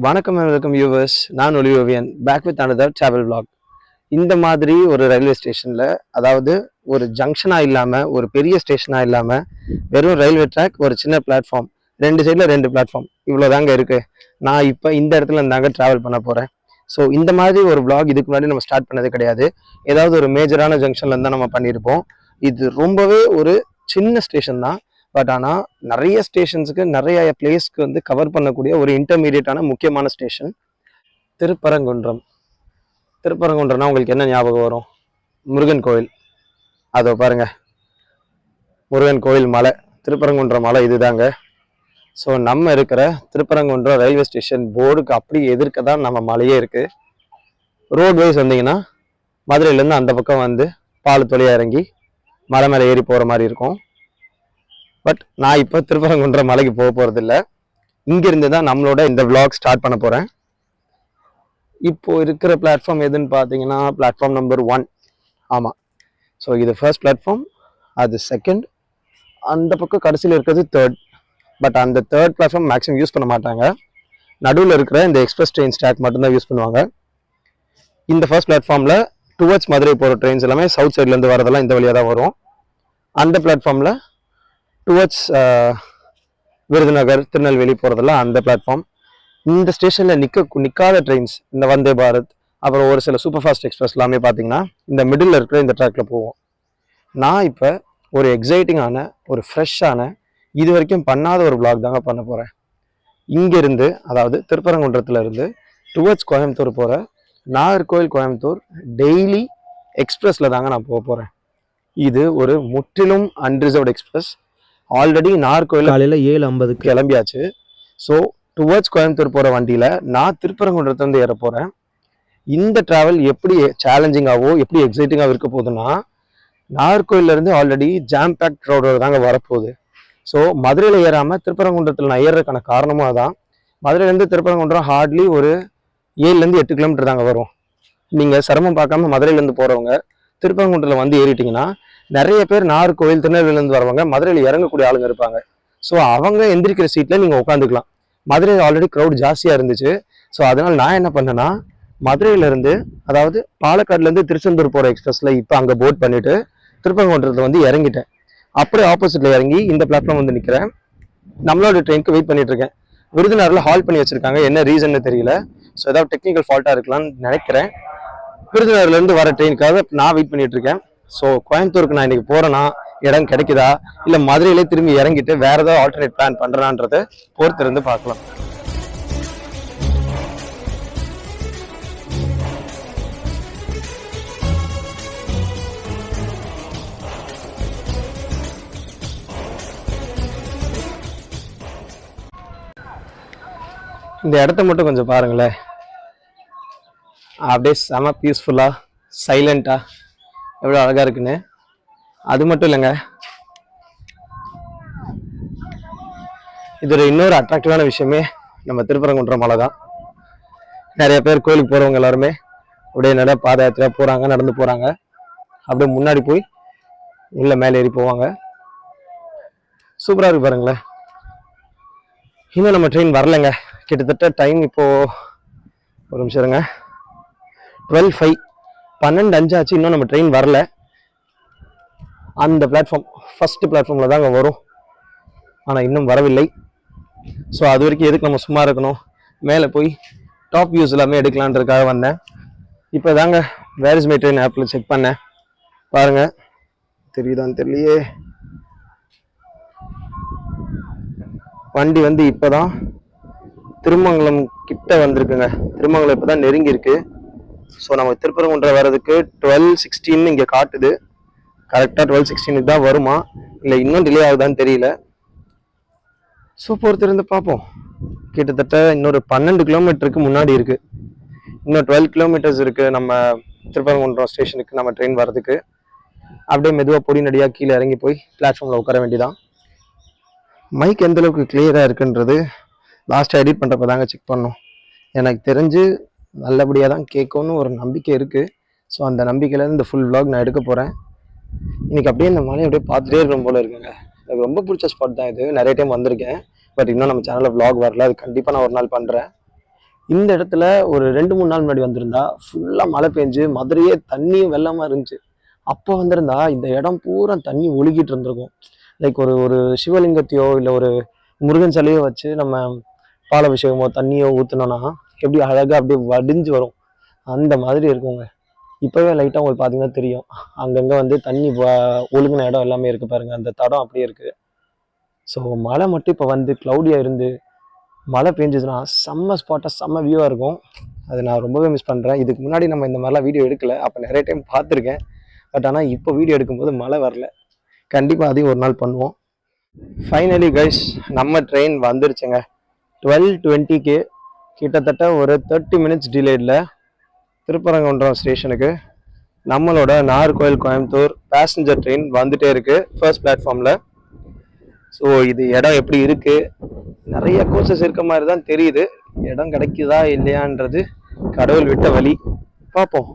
வணக்கம் and welcome viewers. நான் Oliviyan back with another travel vlog. இந்த மாதிரி ஒரு ரயில்வே ஸ்டேஷனில், அதாவது ஒரு ஜங்ஷனாக இல்லாமல், ஒரு பெரிய ஸ்டேஷனாக இல்லாமல், வெறும் ரயில்வே ட்ராக், ஒரு சின்ன பிளாட்ஃபார்ம், ரெண்டு சைடில் ரெண்டு பிளாட்ஃபார்ம், இவ்வளோ தாங்க இருக்குது. நான் இப்போ இந்த இடத்துல இருந்தாங்க ட்ராவல் பண்ண போகிறேன். ஸோ இந்த மாதிரி ஒரு vlog இதுக்கு முன்னாடி நம்ம ஸ்டார்ட் பண்ணதே கிடையாது. ஏதாவது ஒரு மேஜரான ஜங்ஷனில் இருந்தால் நம்ம பண்ணியிருப்போம். இது ரொம்பவே ஒரு சின்ன ஸ்டேஷன் தான். பட் ஆனால் நிறைய ஸ்டேஷன்ஸுக்கு நிறைய பிளேஸ்க்கு வந்து கவர் பண்ணக்கூடிய ஒரு இன்டர்மீடியட்டான முக்கியமான ஸ்டேஷன் திருப்பரங்குன்றம். திருப்பரங்குன்றம்னா உங்களுக்கு என்ன ஞாபகம் வரும்? முருகன் கோவில். அதோ பாருங்க, முருகன் கோவில் மலை, திருப்பரங்குன்றம் மலை இதுதாங்க. ஸோ நம்ம இருக்கிற திருப்பரங்குன்றம் ரயில்வே ஸ்டேஷன் போர்டுக்கு அப்படி எதிர்க்க தான் நம்ம மலையே இருக்குது. ரோட் வைஸ் வந்தீங்கன்னா மதுரையிலேருந்து அந்த பக்கம் வந்து பாலத்தொழியாக இறங்கி மலை மேலே ஏறி போகிற மாதிரி இருக்கும். பட் நான் இப்போ திருப்பரங்குன்றம் மலைக்கு போக போகிறதில்ல. இங்கேருந்து தான் நம்மளோட இந்த விளாக் ஸ்டார்ட் பண்ண போகிறேன். இப்போது இருக்கிற பிளாட்ஃபார்ம் எதுன்னு பார்த்தீங்கன்னா பிளாட்ஃபார்ம் நம்பர் 1. ஆமாம், ஸோ இது ஃபர்ஸ்ட் பிளாட்ஃபார்ம், அது செகண்ட், அந்த பக்கம் கடைசியில் இருக்கிறது தேர்ட். பட் அந்த தேர்ட் பிளாட்ஃபார்ம் மேக்ஸிமம் யூஸ் பண்ண மாட்டாங்க. நடுவில் இருக்கிற இந்த எக்ஸ்பிரஸ் ட்ரெயின் ஸ்டாக் மட்டும்தான் யூஸ் பண்ணுவாங்க. இந்த ஃபர்ஸ்ட் பிளாட்ஃபார்மில் டுவர்ட்ஸ் மதுரை போகிற ட்ரெயின்ஸ் எல்லாமே சவுத் சைட்லேருந்து வரதெல்லாம் இந்த வழியாக தான் வரும். அந்த பிளாட்ஃபார்மில் டுவர்ட்ஸ் விருதுநகர், திருநெல்வேலி போகிறதெல்லாம் அந்த பிளாட்ஃபார்ம். இந்த ஸ்டேஷனில் நிற்காத ட்ரெயின்ஸ், இந்த வந்தே பாரத், அப்புறம் ஒரு சில சூப்பர் ஃபாஸ்ட் எக்ஸ்பிரஸ் எல்லாமே பார்த்தீங்கன்னா இந்த மிடில் இருக்கிற இந்த ட்ராக்ல போவோம். நான் இப்போ ஒரு எக்ஸைட்டிங்கான, ஒரு ஃப்ரெஷ்ஷான, இது வரைக்கும் பண்ணாத ஒரு vlog தாங்க பண்ண போகிறேன். இங்கேருந்து, அதாவது திருப்பரங்குன்றத்தில் இருந்து டுவர்ட்ஸ் கோயம்புத்தூர் போகிற நாகர்கோவில் கோயம்புத்தூர் டெய்லி எக்ஸ்பிரஸில் தாங்க நான் போக போகிறேன். இது ஒரு முற்றிலும் அன்ரிசர்வ்ட் எக்ஸ்பிரஸ். ஆல்ரெடி நாகர்கோவில் காலையில் 7:50 கிளம்பியாச்சு. ஸோ டுவர்ட்ஸ் கோயம்புத்தூர் போகிற வண்டியில் நான் திருப்பரங்குன்றத்துலேருந்து ஏற போகிறேன். இந்த ட்ராவல் எப்படி சேலஞ்சிங்காகவோ எப்படி எக்ஸைட்டிங்காக இருக்க போகுதுன்னா, நாகர்கோவிலேருந்து ஆல்ரெடி ஜாம் பேக்ட் ரோடோட தாங்க வரப்போகுது. ஸோ மதுரையில் ஏறாமல் திருப்பரங்குன்றத்தில் நான் ஏறுறதுக்கான காரணமாக தான். மதுரையிலேருந்து திருப்பரங்குன்றம் ஹார்ட்லி ஒரு 7 to 8 கிலோமீட்டர் தாங்க வரும். நீங்கள் சிரமம் பார்க்காம மதுரையிலேருந்து போகிறவங்க திருப்பரங்குன்றத்தில் வந்து ஏறிட்டிங்கன்னா, நிறைய பேர் நாகர்கோவில், திருநெல்வேலியிலேருந்து வரவங்க மதுரையில் இறங்கக்கூடிய ஆளுங்க இருப்பாங்க. ஸோ அவங்க எந்திரிக்கிற சீட்டில் நீங்கள் உட்காந்துக்கலாம். மதுரையில் ஆல்ரெடி க்ரௌட் ஜாஸ்தியாக இருந்துச்சு. ஸோ அதனால் நான் என்ன பண்ணேன்னா, மதுரையிலேருந்து, அதாவது பாலக்காடுலேருந்து திருச்செந்தூர் போகிற எக்ஸ்பிரஸில் இப்போ அங்கே போட் பண்ணிவிட்டு திருப்பரங்குன்றத்தில் வந்து இறங்கிட்டேன். அப்படியே ஆப்போசிட்டில் இறங்கி இந்த பிளாட்ஃபார்ம் வந்து நிற்கிறேன். நம்மளோட ட்ரெயினுக்கு வெயிட் பண்ணிட்டு இருக்கேன். விருதுநகரில் ஹால் பண்ணி வச்சுருக்காங்க, என்ன ரீசன்னு தெரியல. ஸோ ஏதாவது டெக்னிக்கல் ஃபால்ட்டாக இருக்கலாம்னு நினைக்கிறேன். விருதுநகர்லேருந்து வர ட்ரெயினுக்காக நான் வெயிட் பண்ணிட்டு இருக்கேன். ஸோ கோயம்புத்தூருக்கு நான் இன்னைக்கு போகிறேன்னா இடம் கிடைக்குதா, இல்லை மதுரையிலே திரும்பி இறங்கிட்டு வேறு ஏதாவது ஆல்டர்னேட் பிளான் பண்ணுறான்றதை பொறுத்திருந்து பார்க்கலாம். இந்த இடத்த மட்டும் கொஞ்சம் பாருங்களேன், அப்படியே செம பீஸ்ஃபுல்லாக சைலண்ட்டாக எவ்வளோ அழகாக இருக்குன்னு. அது மட்டும் இல்லைங்க, இது இன்னொரு அட்ராக்டிவான விஷயமே நம்ம திருப்பரங்குன்றம் மலை தான். நிறைய பேர் கோயிலுக்கு போகிறவங்க எல்லாருமே அப்படியே நிறைய பாத யாத்திரையாக போகிறாங்க, நடந்து போகிறாங்க. அப்படியே முன்னாடி போய் உள்ள மேலே ஏறி போவாங்க. சூப்பராக இருக்கு பாருங்களேன். இன்னும் நம்ம ட்ரெயின் வரலைங்க. கிட்டத்தட்ட டைம் இப்போது ஒரு நிமிஷம் இருங்க, 12:05, 12:05 ஆச்சு. இன்னும் நம்ம ட்ரெயின் வரல. அந்த பிளாட்ஃபார்ம் ஃபஸ்ட்டு பிளாட்ஃபார்மில் தாங்க வரும், ஆனால் இன்னும் வரவில்லை. ஸோ அது வரைக்கும் எதுக்கு நம்ம சும்மா இருக்கணும், மேலே போய் டாப் வியூஸ் எல்லாமே எடுக்கலான்றதுக்காக வந்தேன். இப்போ தாங்க வேர் இஸ் மை ட்ரெயின் ஆப்பில் செக் பண்ணேன். பாருங்கள், தெரியுதான்னு தெரியலையே, வண்டி வந்து இப்போ தான் திருமங்கலம் கிட்ட வந்திருக்குங்க. திருமங்கலம் இப்போ தான் நெருங்கி இருக்கு. ஸோ நம்ம திருப்பரங்குன்றம் வர்றதுக்கு 12:16 இங்கே காட்டுது. கரெக்டாக 12:16 தான் வருமா, இல்லை இன்னும் டிலே ஆகுதான்னு தெரியல. ஸோ பொறுத்திருந்து பார்ப்போம். கிட்டத்தட்ட இன்னொரு 12 கிலோமீட்டருக்கு முன்னாடி இருக்குது. இன்னும் 12 கிலோமீட்டர்ஸ் இருக்குது நம்ம திருப்பரங்குன்றம் ஸ்டேஷனுக்கு நம்ம ட்ரெயின் வர்றதுக்கு. அப்படியே மெதுவாக பொடி நடியாக கீழே இறங்கி போய் பிளாட்ஃபார்மில் உட்கார வேண்டியதான். மைக் எந்த அளவுக்கு கிளியராக இருக்குன்றது லாஸ்ட்டாக எடிட் பண்ணுறப்ப தாங்க செக் பண்ணோம். எனக்கு தெரிஞ்சு நல்லபடியாக தான் கேட்கும்னு ஒரு நம்பிக்கை இருக்குது. ஸோ அந்த நம்பிக்கையிலேருந்து இந்த ஃபுல் vlog நான் எடுக்க போகிறேன். இன்றைக்கி அப்படியே இந்த மலையை அப்படியே பார்த்துட்டே இருக்கணும் போல இருக்குங்க. எனக்கு ரொம்ப பிடிச்ச ஸ்பாட் தான் இது. நிறைய டைம் வந்திருக்கேன், பட் இன்னும் நம்ம சேனலில் vlog வரல. அது கண்டிப்பாக நான் ஒரு நாள் பண்ணுறேன். இந்த இடத்துல ஒரு 2-3 நாள் முன்னாடி வந்திருந்தா ஃபுல்லாக மழை பெஞ்சு மதுரையே தண்ணியும் வெள்ளமாக இருந்துச்சு. அப்போ வந்திருந்தா இந்த இடம் பூரா தண்ணி ஒழுகிட்டு இருந்திருக்கும். லைக் ஒரு ஒரு சிவலிங்கத்தையோ இல்லை ஒரு முருகன் சிலையோ வச்சு நம்ம பாலாபிஷேகமோ தண்ணியோ ஊற்றுனோன்னா எப்படி அழகாக அப்படியே வடிஞ்சு வரும். அந்த மாதிரி இருக்குங்க. இப்போவே லைட்டாக உங்களுக்கு பார்த்தீங்கன்னா தெரியும். அங்கங்கே வந்து தண்ணி ஒழுகுன இடம் எல்லாமே இருக்குது பாருங்கள். அந்த தடம் அப்படியே இருக்குது. ஸோ மழை மட்டும் இப்போ வந்து க்ளவுடியாக இருந்து மழை பெஞ்சுதுன்னா செம்ம ஸ்பாட்டாக செம்ம வியூவாக இருக்கும். அது நான் ரொம்பவே மிஸ் பண்ணுறேன். இதுக்கு முன்னாடி நம்ம இந்த மாதிரிலாம் வீடியோ எடுக்கலை. அப்போ நிறைய டைம் பார்த்துருக்கேன். பட் ஆனால் இப்போ வீடியோ எடுக்கும்போது மழை வரல. கண்டிப்பாக அதையும் ஒரு நாள் பண்ணுவோம். ஃபைனலி கைஸ் நம்ம ட்ரெயின் வந்துருச்சுங்க. 12:20க்கு கிட்டத்தட்ட ஒரு 30 மினிட்ஸ் டிலேடில் திருப்பரங்குன்றம் ஸ்டேஷனுக்கு நம்மளோட நாகர்கோவில் கோயம்புத்தூர் பேசஞ்சர் ட்ரெயின் வந்துட்டே இருக்குது ஃபர்ஸ்ட் பிளாட்ஃபார்மில். ஸோ இது இடம் எப்படி இருக்குது, நிறைய கோச்சஸ் இருக்க மாதிரி தான் தெரியுது. இடம் கிடைக்குதா இல்லையான்றது கடவுள் விட்ட வழி. பார்ப்போம்.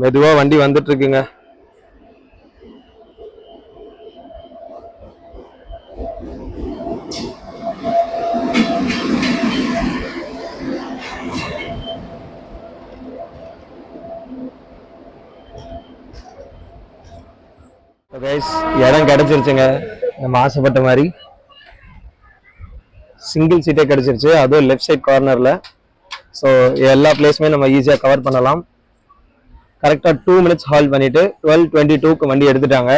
மெதுவாக வண்டி வந்துட்டு இருக்குங்க. இடம் கிடைச்சிருச்சுங்க நம்ம ஆசைப்பட்ட மாதிரி. சிங்கிள் சீட்டே கிடைச்சிருச்சு, அதுவும் லெஃப்ட் சைட் கார்னரில். ஸோ எல்லா பிளேஸுமே நம்ம ஈஸியாக கவர் பண்ணலாம். கரெக்டாக 2 மினிட்ஸ் ஹால்ட் பண்ணிவிட்டு 12:22க்கு வண்டி எடுத்துட்டாங்க.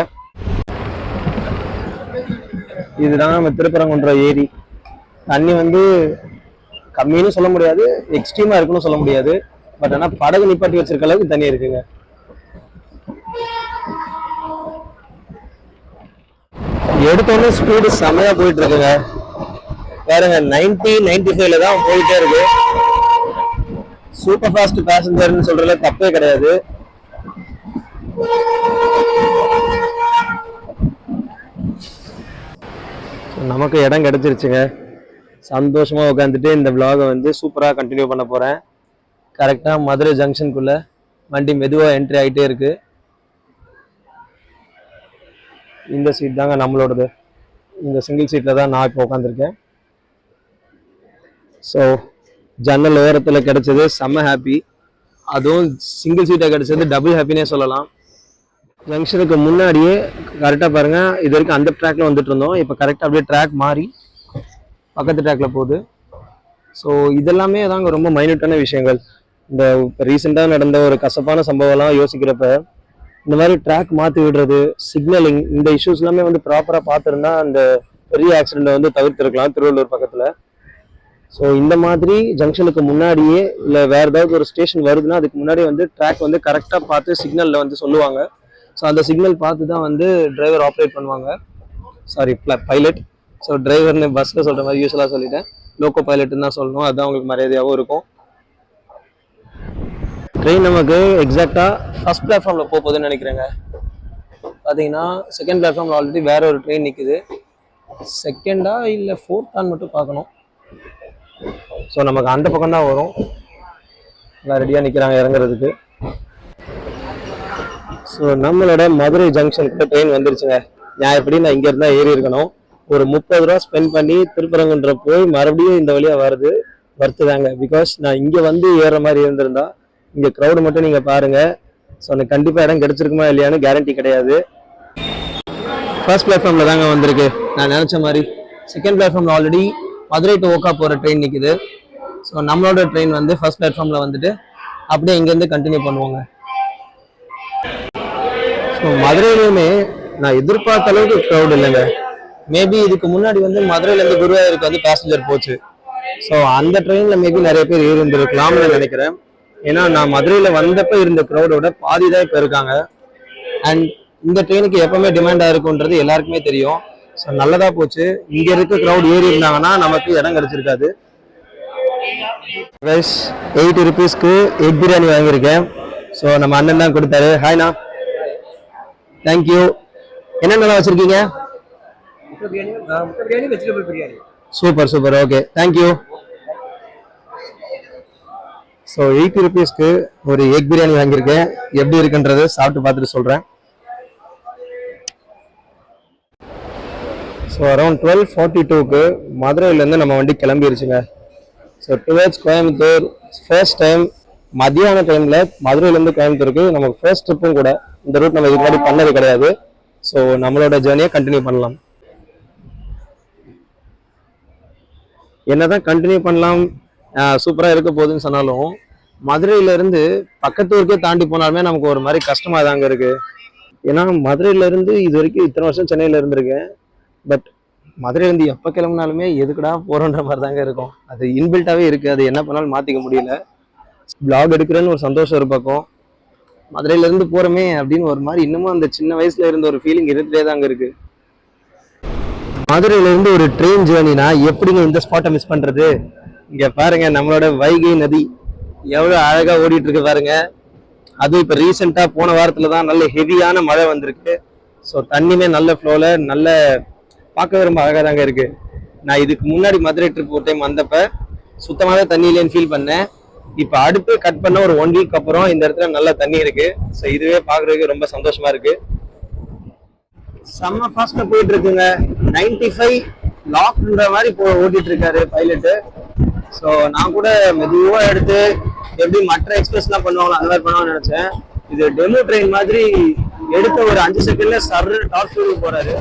இதுதான் நம்ம திருப்பரங்குன்றம் ஏரி. தண்ணி வந்து கம்மின்னு சொல்ல முடியாது, எக்ஸ்ட்ரீமாக இருக்குன்னு சொல்ல முடியாது. பட் ஆனால் படகு நிப்பாட்டி வச்சிருக்க அளவுக்கு தண்ணி இருக்குங்க. எடுத்தோடனே ஸ்பீடு செமையா போயிட்டு இருக்குங்க. பாருங்க 90-95ல தான் போயிட்டே இருக்கு. சூப்பர் ஃபாஸ்ட் பேசஞ்சர்னு சொல்றதுல தப்பே கிடையாது. நமக்கு இடம் கிடைச்சிருச்சுங்க. சந்தோஷமா உட்காந்துட்டு இந்த vlog வந்து சூப்பரா கண்டினியூ பண்ண போறேன். கரெக்டா மதுரை ஜங்ஷனுக்குள்ள வண்டி மெதுவா என்ட்ரி ஆகிட்டே இருக்கு. இந்த சீட் தாங்க நம்மளோடது. இந்த சிங்கிள் சீட்டில் தான் நான் இப்போ உட்காந்துருக்கேன். ஸோ ஜன்னல் ஓரத்தில் கிடைச்சது செம்ம ஹாப்பி. அதுவும் சிங்கிள் சீட்டாக கிடைச்சது டபுள் ஹாப்பினே சொல்லலாம். ஜங்ஷனுக்கு முன்னாடியே கரெக்டாக பாருங்கள், இது வரைக்கும் அந்த ட்ராக்ல வந்துட்டு இருந்தோம். இப்போ கரெக்டாக அப்படியே ட்ராக் மாறி பக்கத்து ட்ராக்ல போகுது. ஸோ இதெல்லாமே தாங்க ரொம்ப மைன்யூட்டான விஷயங்கள். இந்த ரீசெண்டாக நடந்த ஒரு கசப்பான சம்பவம்லாம் யோசிக்கிறப்ப இந்த மாதிரி ட்ராக் மாற்றி விடுறது, சிக்னலிங், இந்த இஷ்யூஸ் எல்லாமே வந்து ப்ராப்பராக பார்த்துருந்தா அந்த பெரிய ஆக்சிடென்ட்டை வந்து தவிர்த்திருக்கலாம் திருவள்ளூர் பக்கத்தில். ஸோ இந்த மாதிரி ஜங்ஷனுக்கு முன்னாடியே இல்லை வேறு ஏதாவது ஒரு ஸ்டேஷன் வருதுன்னா அதுக்கு முன்னாடி வந்து ட்ராக் வந்து கரெக்டாக பார்த்து சிக்னலில் வந்து சொல்லுவாங்க. ஸோ அந்த சிக்னல் பார்த்து தான் வந்து டிரைவர் ஆப்ரேட் பண்ணுவாங்க. Sorry, pilot. ஸோ டிரைவர்னு பஸ்ஸில் சொல்கிற மாதிரி யூஸ்வலாக சொல்லிட்டேன். லோக்கோ பைலட்டுன்னு தான் சொல்லணும், அதுதான் உங்களுக்கு மரியாதையாகவும் இருக்கும். ட்ரெயின் நமக்கு எக்ஸாக்டாக ஃபர்ஸ்ட் பிளாட்ஃபார்மில் போகுதுன்னு நினைக்கிறேங்க. பார்த்தீங்கன்னா செகண்ட் பிளாட்ஃபார்மில் ஆல்ரெடி வேற ஒரு ட்ரெயின் நிற்குது. செகண்டா இல்லை ஃபோர்த்தான்னு மட்டும் பார்க்கணும். ஸோ நமக்கு அந்த பக்கம் தான் வரும். எல்லாம் ரெடியாக நிற்கிறாங்க இறங்குறதுக்கு. ஸோ நம்மளோட மதுரை ஜங்ஷனுக்கு ட்ரெயின் வந்துருச்சுங்க. நான் எப்படி நான் இங்கே இருந்தால் ஏறி இருக்கணும். ஒரு 30 ரூபா ஸ்பெண்ட் பண்ணி திருப்பரங்குன்றம் போய் மறுபடியும் இந்த வழியாக வருது வருத்துதாங்க. பிகாஸ் நான் இங்கே வந்து ஏறுற மாதிரி இருந்திருந்தா இங்கே க்ரௌடு மட்டும் நீங்கள் பாருங்கள். ஸோ எனக்கு கண்டிப்பாக இடம் கிடைச்சிருக்குமா இல்லையான்னு கேரண்டி கிடையாது. ஃபர்ஸ்ட் பிளாட்ஃபார்மில் தாங்க வந்திருக்கு. நான் நினச்ச மாதிரி செகண்ட் பிளாட்ஃபார்மில் ஆல்ரெடி மதுரை டு ஓக்கா போகிற ட்ரெயின் நிற்குது. ஸோ நம்மளோட ட்ரெயின் வந்து ஃபர்ஸ்ட் பிளாட்ஃபார்மில் வந்துட்டு அப்படியே இங்கேருந்து கண்டினியூ பண்ணுவாங்க. ஸோ மதுரையிலுமே நான் எதிர்பார்த்த அளவுக்கு க்ரௌட் இல்லைங்க. மேபி இதுக்கு முன்னாடி வந்து மதுரையிலேருந்து குருவாயூருக்கு வந்து பேசஞ்சர் போச்சு. ஸோ அந்த ட்ரெயினில் மேபி நிறைய பேர் ஏறி இருந்திருக்கலாம்னு நினைக்கிறேன். ஏன்னா நான் மதுரையில் வந்தப்போ இருந்த க்ரௌடோட பாதி தான் இப்போ இருக்காங்க. அண்ட் இந்த ட்ரெயினுக்கு எப்பவுமே டிமாண்டாக இருக்குன்றது எல்லாருக்குமே தெரியும். ஸோ நல்லதாக போச்சு. இங்கே இருக்க க்ரௌட் ஏறி இருந்தாங்கன்னா நமக்கு இடம் கிடைச்சிருக்காது. ரைஸ் 80 ருபீஸ்க்கு எக் பிரியாணி வாங்கியிருக்கேன். ஸோ நம்ம அண்ணன் தான் கொடுத்தாரு. ஹாய்ண்ணா, தேங்க்யூ. என்னென்னலாம் வச்சுருக்கீங்க? Super super, okay, thank you. So 80 ருபீஸ்க்கு ஒரு எக் பிரியாணி வாங்கியிருக்கேன். எப்படி இருக்குன்றது சாப்பிட்டு பார்த்துட்டு சொல்கிறேன். ஸோ அரௌண்ட் 12:42க்கு மதுரையிலேருந்து நம்ம வண்டி கிளம்பிருச்சுங்க. So towards Coimbatore first time மதியான டைமில் மதுரையிலேருந்து கோயம்புத்தூருக்கு நமக்கு ஃபர்ஸ்ட் ட்ரிப்பும் கூட. இந்த ரூட் நம்ம இதுக்கு முன்னாடி பண்ணது கிடையாது. ஸோ நம்மளோட ஜேர்னியை கண்டினியூ பண்ணலாம். என்னதான் கண்டினியூ பண்ணலாம் சூப்பராக இருக்க போகுதுன்னு சொன்னாலும் மதுரையிலேருந்து பக்கத்தூருக்கே தாண்டி போனாலுமே நமக்கு ஒரு மாதிரி கஷ்டமாக தாங்க இருக்குது. ஏன்னா மதுரையிலேருந்து இது வரைக்கும் இத்தனை வருஷம் சென்னையில் இருந்திருக்கேன். பட் மதுரையிலேருந்து எப்போ கிளம்புனாலுமே எதுக்குடா போகிறோன்ற மாதிரி தாங்க இருக்கும். அது இன்பில்ட்டாகவே இருக்குது. அது என்ன பண்ணாலும் மாற்றிக்க முடியல. பிளாக் எடுக்கிறேன்னு ஒரு சந்தோஷம் ஒரு பக்கம், மதுரையிலேருந்து போகிறோமே அப்படின்னு ஒரு மாதிரி இன்னமும் அந்த சின்ன வயசில் இருந்த ஒரு ஃபீலிங் இருந்துகிட்டே தாங்க இருக்குது. மதுரையிலேருந்து ஒரு ட்ரெயின் ஜேர்னினா எப்படிங்க இந்த ஸ்பாட்டை மிஸ் பண்ணுறது? இங்கே பாருங்க, நம்மளோட வைகை நதி எவ்வளோ அழகாக ஓடிட்டு இருக்கு பாருங்க. அதுவும் இப்போ ரீசெண்டாக போன வாரத்தில் தான் நல்ல ஹெவியான மழை வந்திருக்கு. ஸோ தண்ணியுமே நல்ல ஃப்ளோவில் நல்ல பார்க்கவே ரொம்ப அழகாக தாங்க இருக்குது. நான் இதுக்கு முன்னாடி மதுரை ட்ரிப் ஒரு டைம் வந்தப்போ சுத்தமாக தண்ணியிலேன்னு ஃபீல் பண்ணேன். இப்போ அடுத்து கட் பண்ண ஒரு 1 வீக் அப்புறம் இந்த இடத்துல நல்ல தண்ணி இருக்குது. ஸோ இதுவே பார்க்குறதுக்கு ரொம்ப சந்தோஷமாக இருக்குது. செம்ம ஃபாஸ்ட்டாக போயிட்டு இருக்குங்க. 95 லாக்ன்ற மாதிரி ஓட்டிட்டு இருக்காரு பைலட்டு. ஸோ நான் கூட மெதுவாக எடுத்து எப்படி மற்ற எக்ஸ்பிரஸ்லாம் பண்ணுவாங்களோ அந்த மாதிரி பண்ணுவாங்கன்னு நினச்சேன். இது டெமோ ட்ரெயின் மாதிரி எடுத்த ஒரு 5 செகண்ட்ல சர்ரு டாப் ஸ்பீடுக்கு போறாரு.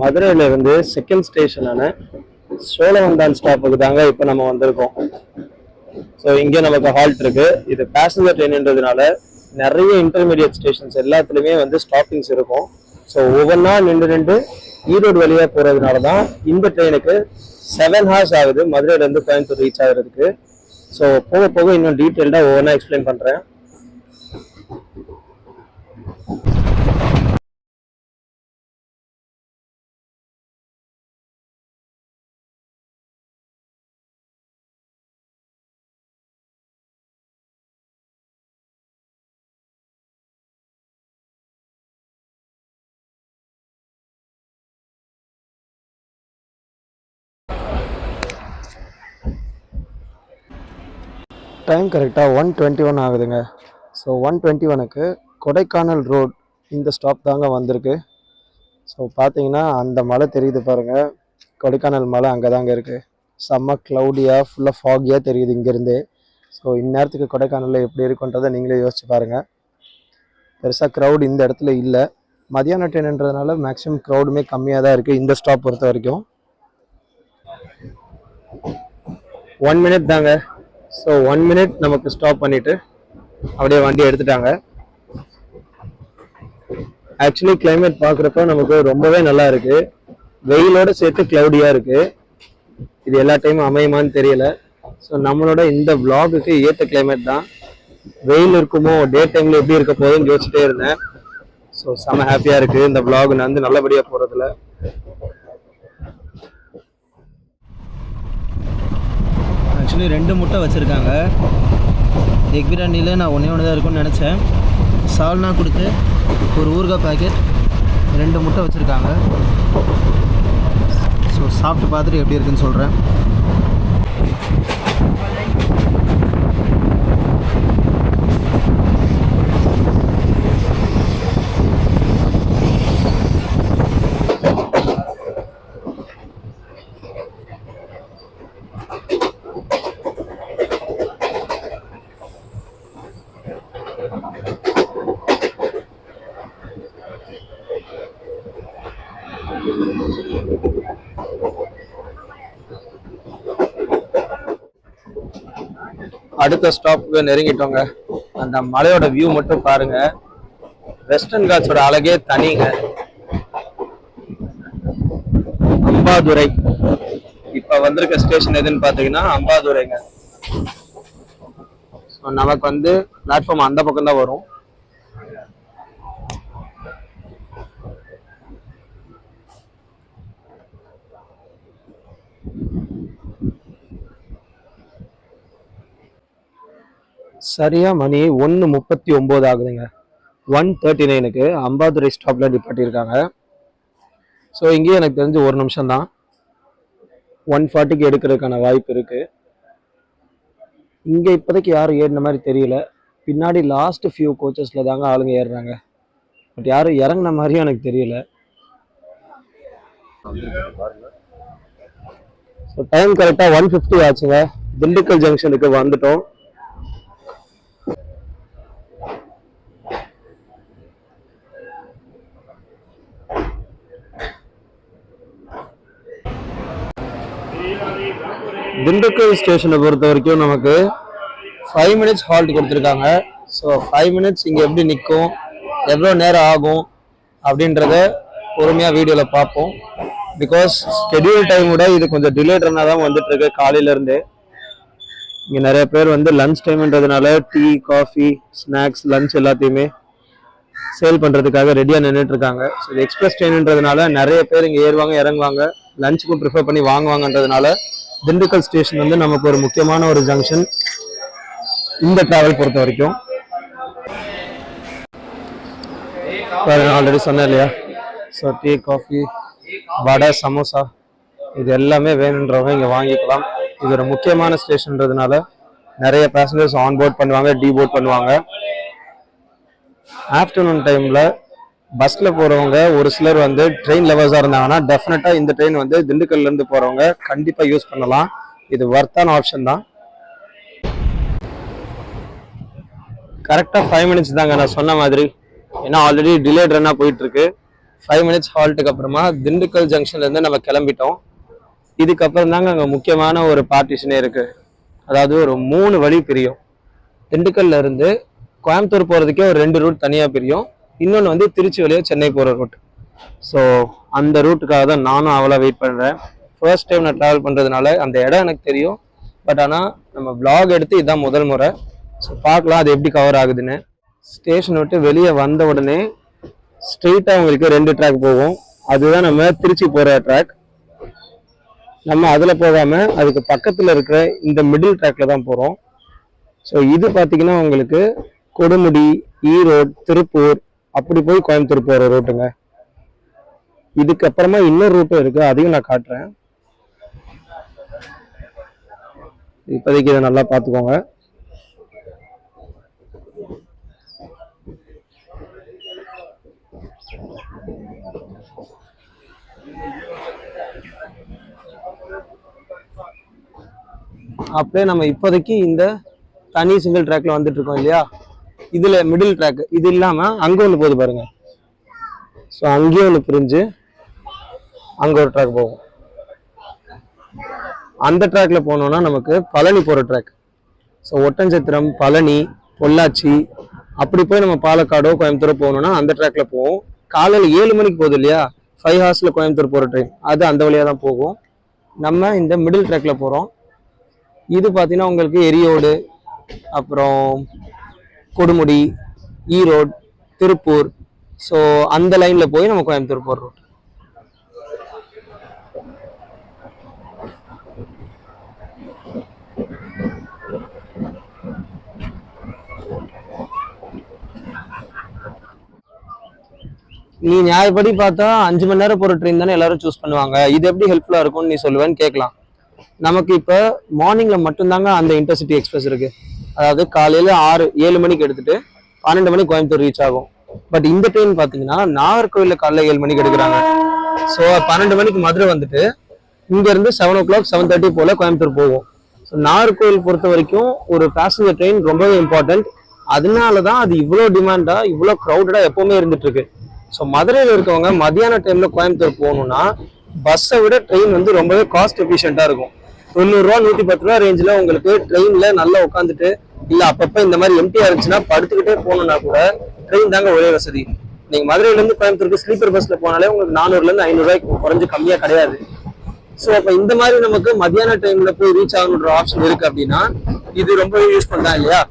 மதுரையில இருந்து செகண்ட் ஸ்டேஷனான சோழவந்தான் ஸ்டாப்புக்கு தாங்க இப்போ நம்ம வந்திருக்கோம். ஸோ இங்கே நமக்கு ஹால்ட் இருக்கு. இது பேசஞ்சர் ட்ரெயின்ன்றதுனால நிறைய இன்டர்மீடியட் ஸ்டேஷன்ஸ் எல்லாத்துலேயுமே வந்து ஸ்டாப்பிங்ஸ் இருக்கும். ஸோ ஒவ்வொன்றா நின்று ஈரோடு வழியாக போகிறதுனால தான் இந்த ட்ரெயினுக்கு 7 hours ஆகுது மதுரையிலேருந்து கோயம்புத்தூர் ரீச் ஆகிறதுக்கு. ஸோ போக போக இன்னும் டீட்டெயில்டாக ஒவ்வொன்றா எக்ஸ்பிளைன் பண்ணுறேன். டைம் கரெக்டாக 1:21 ஆகுதுங்க. ஸோ 1:21க்கு கொடைக்கானல் ரோட் இந்த ஸ்டாப் தாங்க வந்திருக்கு. ஸோ பார்த்தீங்கன்னா அந்த மலை தெரியுது பாருங்கள், கொடைக்கானல் மலை அங்கே தாங்க இருக்குது. செம்ம க்ளவுடியாக ஃபுல்லாக ஃபாகியாக தெரியுது இங்கேருந்தே. ஸோ இந்நேரத்துக்கு கொடைக்கானலில் எப்படி இருக்குன்றதை நீங்களே யோசிச்சு பாருங்கள். பெருசாக க்ரௌட் இந்த இடத்துல இல்லை. மதியான ட்ரெயின்ன்றதுனால மேக்ஸிமம் க்ரௌடுமே கம்மியாக தான் இருக்குது இந்த ஸ்டாப் பொறுத்த வரைக்கும். 1 minute தாங்க. ஸோ 1 minute நமக்கு ஸ்டாப் பண்ணிவிட்டு அப்படியே வண்டி எடுத்துட்டாங்க. ஆக்சுவலி கிளைமேட் பார்க்குறப்ப நமக்கு ரொம்பவே நல்லா இருக்குது. வெயிலோடு சேர்த்து க்ளவுடியாக இருக்குது. இது எல்லா டைமும் அமையுமான்னு தெரியல. ஸோ நம்மளோட இந்த விளாகுக்கு ஏற்ற கிளைமேட் தான். வெயில் இருக்குமோ டே டைமில் எப்படி இருக்க போகுதுன்னு யோசிச்சுட்டே இருந்தேன். ஸோ செம்ம ஹாப்பியாக இருக்குது இந்த விளாக் நான் வந்து நல்லபடியாக போகிறதுல. ஆக்சுவலி 2 முட்டை வச்சுருக்காங்க. எக் பிரியாணியில் நான் ஒன்று தான் இருக்கும்னு நினச்சேன். சால்னா கொடுத்து ஒரு ஊறுகாய் பாக்கெட் 2 முட்டை வச்சுருக்காங்க. ஸோ சாப்பிட்டு பார்த்துட்டு எப்படி இருக்குன்னு சொல்கிறேன். அடுத்த ஸ்டாப்புக்கு நெருங்கிட்டோங்க. அந்த மலையோட வியூ மட்டும் பாருங்க. வெஸ்டர்ன் காட்ஸோட அழகே தனிங்க. அம்பாதுரை இப்ப வந்திருக்க ஸ்டேஷன் எதுன்னு பாத்தீங்கன்னா அம்பாதுரைங்க. நமக்கு வந்து பிளாட்ஃபார்ம் அந்த பக்கம் தான் வரும். சரியா மணி 1:39 ஆகுதுங்க. 1:39க்கு அம்பாதுரை ஸ்டாப்ல நிப்பாட்டியிருக்காங்க. ஸோ இங்கேயும் எனக்கு தெரிஞ்சு 1 நிமிஷம் தான். 140க்கு எடுக்கிறதுக்கான வாய்ப்பு இருக்கு. இங்க இப்போதைக்கு யாரும் ஏறின மாதிரி தெரியல. பின்னாடி லாஸ்ட் ஃபியூ கோச்சஸ்ல தாங்க ஆளுங்க ஏறுறாங்க. பட் யாரும் இறங்குன மாதிரியும் எனக்கு தெரியல. ஸோ டைம் கரெக்டாக 150 ஆச்சுங்க. திண்டுக்கல் ஜங்ஷனுக்கு வந்துட்டோம். திண்டுக்கல் ஸ்டேஷனை பொறுத்த வரைக்கும் நமக்கு 5 மினிட்ஸ் ஹால்ட் கொடுத்துருக்காங்க. ஸோ 5 மினிட்ஸ் இங்கே எப்படி நிற்கும், எவ்வளோ நேரம் ஆகும் அப்படின்றத பொறுமையாக வீடியோவில் பார்ப்போம். பிகாஸ் ஸ்கெடியூல் டைம் விட இது கொஞ்சம் டிலேட் ரன்னாக தான் வந்துட்டு இருக்கு காலையிலேருந்து. இங்கே நிறைய பேர் வந்து லன்ச் டைம்ன்றதுனால டீ, காஃபி, ஸ்நாக்ஸ், லன்ச் எல்லாத்தையுமே சேல் பண்ணுறதுக்காக ரெடியாக நின்றுட்டு இருக்காங்க. ஸோ இது எக்ஸ்பிரஸ் ட்ரெயின்ன்றதுனால நிறைய பேர் இங்கே ஏறுவாங்க, இறங்குவாங்க, லஞ்சுக்கும் ப்ரிஃபர் பண்ணி வாங்குவாங்கன்றதுனால திண்டுக்கல் ஸ்டேஷன் வந்து நமக்கு ஒரு முக்கியமான ஒரு ஜங்ஷன் இந்த டிராவல் பொறுத்த வரைக்கும். ஆல்ரெடி சொன்னேன் இல்லையா, ஸோ டீ, காஃபி, வடை, சமோசா இது எல்லாமே வேணுன்றவங்க இங்கே வாங்கிக்கலாம். இது ஒரு முக்கியமான ஸ்டேஷன்றதுனால நிறைய பேசஞ்சர்ஸ் ஆன் போர்ட் பண்ணுவாங்க, டீ போர்ட் பண்ணுவாங்க. ஆஃப்டர்நூன் டைமில் பஸ்ஸில் போகிறவங்க ஒரு சிலர் வந்து ட்ரெயின் லவர்ஸாக இருந்தாங்கன்னா டெஃபினட்டாக இந்த ட்ரெயின் வந்து திண்டுக்கல்லேருந்து போகிறவங்க கண்டிப்பாக யூஸ் பண்ணலாம். இது வர்த்தான ஆப்ஷன் தான். கரெக்டாக 5 மினிட்ஸ் தாங்க நான் சொன்ன மாதிரி. ஏன்னா ஆல்ரெடி டிலேட் ரன்னாக போயிட்டுருக்கு. 5 மினிட்ஸ் ஹால்ட்டுக்கு அப்புறமா திண்டுக்கல் ஜங்ஷன்லேருந்து நம்ம கிளம்பிட்டோம். இதுக்கப்புறம் தாங்க அங்கே முக்கியமான ஒரு பார்ட்டிஷனே இருக்குது. அதாவது ஒரு 3 வழி பிரியும். திண்டுக்கல்ல இருந்து கோயம்புத்தூர் போகிறதுக்கே ஒரு 2 ரூட் தனியாக பிரியும். இன்னொன்று வந்து திருச்சி வழியாக சென்னை போகிற ரூட். ஸோ அந்த ரூட்டுக்காக தான் நானும் அவ்வளோ வெயிட் பண்ணுறேன். ஃபர்ஸ்ட் டைம் நான் ட்ராவல் பண்ணுறதுனால அந்த இடம் எனக்கு தெரியும். பட் ஆனால் நம்ம vlog எடுத்து இதுதான் முதல் முறை. ஸோ பார்க்கலாம் அது எப்படி கவர் ஆகுதுன்னு. ஸ்டேஷன் விட்டு வெளியே வந்த உடனே ஸ்ட்ரெயிட்டாக உங்களுக்கு 2 ட்ராக் போகும். அதுதான் நம்ம திருச்சி போகிற ட்ராக். நம்ம அதில் போகாமல் அதுக்கு பக்கத்தில் இருக்கிற இந்த மிடில் ட்ராக்ல தான் போகிறோம். ஸோ இது பார்த்தீங்கன்னா உங்களுக்கு கொடுமுடி, ஈரோடு, திருப்பூர் அப்படி போய் கோயம்புத்தூர் போகிற ரூட்டுங்க. இதுக்கப்புறமா இன்னொரு ரூட்டும் இருக்குது, அதையும் நான் காட்டுறேன். இப்போதைக்கு இதை நல்லா பார்த்துக்கோங்க. அப்படியே நம்ம இப்போதைக்கு இந்த தனி சிங்கிள் ட்ராக்ல வந்துட்டு இருக்கோம் இல்லையா, இதுல மிடில் ட்ராக் இது இல்லாம அங்க ஒன்று போகுது பாருங்க. ஸோ அங்கேயும் ஒன்று பிரிஞ்சு அங்க ஒரு ட்ராக் போகும். அந்த ட்ராக்ல போனோம்னா நமக்கு பழனி போற ட்ராக். ஸோ ஒட்டஞ்சத்திரம், பழனி, பொள்ளாச்சி அப்படி போய் நம்ம பாலக்காடோ கோயம்புத்தூரோ போகணும்னா அந்த ட்ராக்ல போவோம். காலையில் 7 மணிக்கு போகுது இல்லையா, 5 ஹவர்ஸ்ல கோயம்புத்தூர் போற ட்ரெயின், அது அந்த வழியாக தான் போகும். நம்ம இந்த மிடில் ட்ராக்ல போறோம். இது பார்த்தீங்கன்னா உங்களுக்கு எரியோடு, அப்புறம் கொடுமுடி, ஈரோடு, திருப்பூர், ஸோ அந்த லைனில் போய் நம்ம கோயம்புத்தூர் போகிற ரூட். நீ நியாயப்படி பார்த்தா 5 மணி நேரம் போகிற ட்ரெயின் தானே எல்லாரும் சூஸ் பண்ணுவாங்க. இது எப்படி ஹெல்ப்ஃபுல்லாக இருக்கும்னு நீ சொல்லுவேன்னு கேட்கலாம். நமக்கு இப்போ மார்னிங்கில் மட்டும்தாங்க அந்த இன்டர்சிட்டி எக்ஸ்பிரஸ் இருக்குது. அதாவது காலையில் 7 மணிக்கு எடுத்துகிட்டு 12 மணிக்கு கோயம்புத்தூர் ரீச் ஆகும். பட் இந்த ட்ரெயின் பார்த்தீங்கன்னா நாகர்கோவிலில் காலையில் 7 மணிக்கு எடுக்கிறாங்க. ஸோ 12 மணிக்கு மதுரை வந்துட்டு இங்கேருந்து 7 o'clock 7:30 போல் கோயம்புத்தூர் போகும். ஸோ நாகர்கோவில் பொறுத்த வரைக்கும் ஒரு பேசஞ்சர் ட்ரெயின் ரொம்பவே இம்பார்ட்டன்ட். அதனால தான் அது இவ்வளோ டிமாண்டாக, இவ்வளோ க்ரௌடடாக எப்போவுமே இருந்துட்டு இருக்கு. ஸோ மதுரையில் இருக்கவங்க மதியான டைமில் கோயம்புத்தூர் போகணுன்னா பஸ்ஸை விட ட்ரெயின் வந்து ரொம்பவே காஸ்ட் எஃபிஷியண்ட்டாக இருக்கும். 90 ரூபா 110 ரூபா ரேஞ்சில் உங்களுக்கு ட்ரெயினில் நல்லா உட்காந்துட்டு இல்லை அப்பப்போ இந்த மாதிரி எம்டியாக இருந்துச்சுன்னா படுத்துக்கிட்டே போகணுன்னா கூட ட்ரெயின் தாங்க ஒரே வசதி. நீங்கள் மதுரையிலேருந்து கோயம்புத்தூருக்கு ஸ்லீப்பர் பஸ்ஸில் போனாலே உங்களுக்கு 400லேருந்து 500 ரூபாய்க்கு குறைஞ்சு கம்மியாக கிடையாது. ஸோ அப்போ இந்த மாதிரி நமக்கு மத்தியான டைமில் போய் ரீச் ஆகணுன்ற ஆப்ஷன் இருக்குது அப்படின்னா இது ரொம்பவே யூஸ் பண்ணலாம் இல்லையா.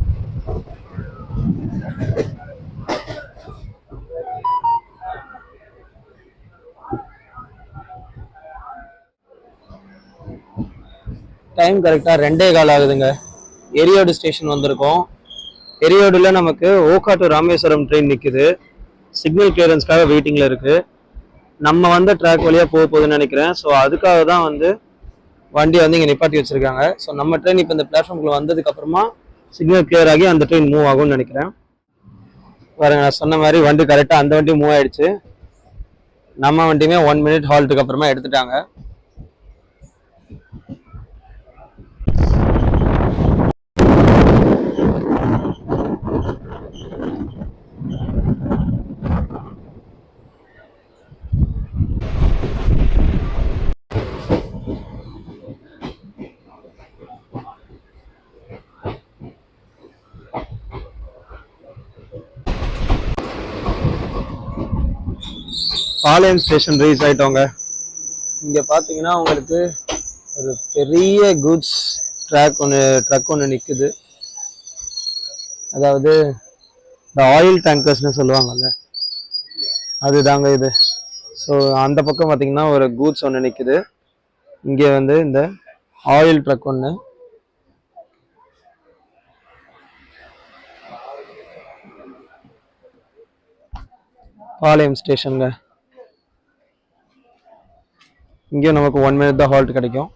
டைம் கரெக்டாக 2:15 ஆகுதுங்க. எரியோடு ஸ்டேஷன் வந்திருக்கோம். எரியோடில் நமக்கு ஓகா டு ராமேஸ்வரம் ட்ரெயின் நிற்குது. சிக்னல் கிளியரன்ஸ்க்காக வெயிட்டிங்கில் இருக்குது. நம்ம வந்த ட்ராக் வழியாக போக போகுதுன்னு நினைக்கிறேன். ஸோ அதுக்காக தான் வந்து வண்டியை வந்து இங்கே நிப்பாட்டி வச்சிருக்காங்க. ஸோ நம்ம ட்ரெயின் இப்போ இந்த பிளாட்ஃபார்முக்குள்ள வந்ததுக்கு அப்புறமா சிக்னல் கிளியர் ஆகி அந்த ட்ரெயின் மூவ் ஆகும்னு நினைக்கிறேன். பாருங்க, நான் சொன்ன மாதிரி வண்டி கரெக்டாக அந்த வண்டி மூவ் ஆயிடுச்சு. நம்ம வண்டியுமே 1 minute ஹால்ட்டுக்கு அப்புறமா எடுத்துட்டாங்க. பாளையம் ஸ்டேஷன் ரீச் ஆயிட்டோங்க. இங்க பாத்தீங்கன்னா உங்களுக்கு ஒரு பெரிய குட்ஸ் ட்ரக் ஒன்று நிக்குது. அதாவது இந்த ஆயில் டேங்கர்ஸ்னு சொல்லுவாங்கல்ல, அதுதாங்க இது. ஸோ அந்த பக்கம் பார்த்தீங்கன்னா ஒரு கூட்ஸ் ஒன்று நிற்குது. இங்கே வந்து இந்த ஆயில் ட்ரக் ஒன்று. பாளையம் ஸ்டேஷனுங்க. இங்கேயும் நமக்கு 1 minute தான் ஹால்ட் கிடைக்கும்.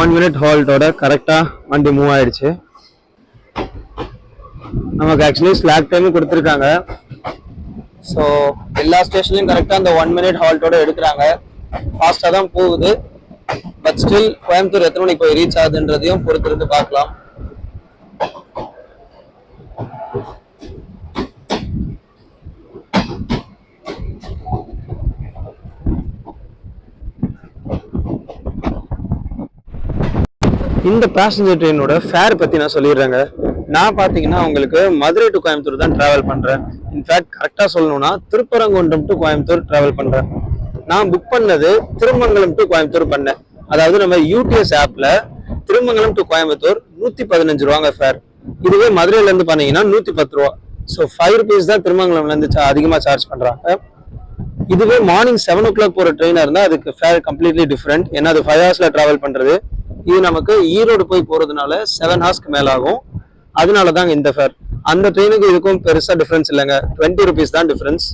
ஒன் மினிட் ஹால்ட்டோட கரெக்டாக வண்டி மூவ் ஆயிடுச்சு. நமக்கு ஆக்சுவலி ஸ்லாக் டைமும் கொடுத்துருக்காங்க. ஸோ எல்லா ஸ்டேஷன்லையும் கரெக்டாக அந்த 1 minute ஹால்ட்டோட எடுக்கிறாங்க. ஃபாஸ்ட்டாக தான் போகுது. பட் ஸ்டில் கோயம்புத்தூர் எத்தனை மணிக்கு போய் ரீச் ஆகுதுன்றதையும் பொறுத்திருந்து பார்க்கலாம். இந்த பேசஞ்சர் ட்ரெயினோட ஃபேர் பற்றி நான் சொல்லிடுறேங்க. நான் பார்த்தீங்கன்னா உங்களுக்கு மதுரை டு கோயம்புத்தூர் தான் ட்ராவல் பண்ணுறேன். இன்ஃபேக்ட் கரெக்டாக சொல்லணும்னா திருப்பரங்குன்றம் டு கோயம்புத்தூர் ட்ராவல் பண்ணுறேன். நான் புக் பண்ணது திருமங்கலம் டு கோயம்புத்தூர் பண்ணேன். அதாவது நம்ம யூடிஎஸ் ஆப்பில் திருமங்கலம் டு கோயம்புத்தூர் 115 ரூபாங்க ஃபேர். இதுவே மதுரையிலேருந்து பண்ணீங்கன்னா 110 ரூபா. ஸோ 5 rupees தான் திருமங்கலம்லேருந்து அதிகமாக சார்ஜ் பண்ணுறாங்க. இதுவே மார்னிங் 7 o'clock போகிற ட்ரெயினாக இருந்தால் அதுக்கு ஃபேர் கம்ப்ளீட்லி டிஃப்ரெண்ட். ஏன்னா அது 5 hours ட்ராவல் பண்ணுறது. இது நமக்கு ஈரோடு போய் போகிறதுனால 7 hours மேலே ஆகும். அதனால தாங்க இந்த ஃபேர். அந்த ட்ரெயினுக்கு இதுக்கும் பெருசாக டிஃப்ரென்ஸ் இல்லைங்க. 20 rupees தான் டிஃப்ரென்ஸ்.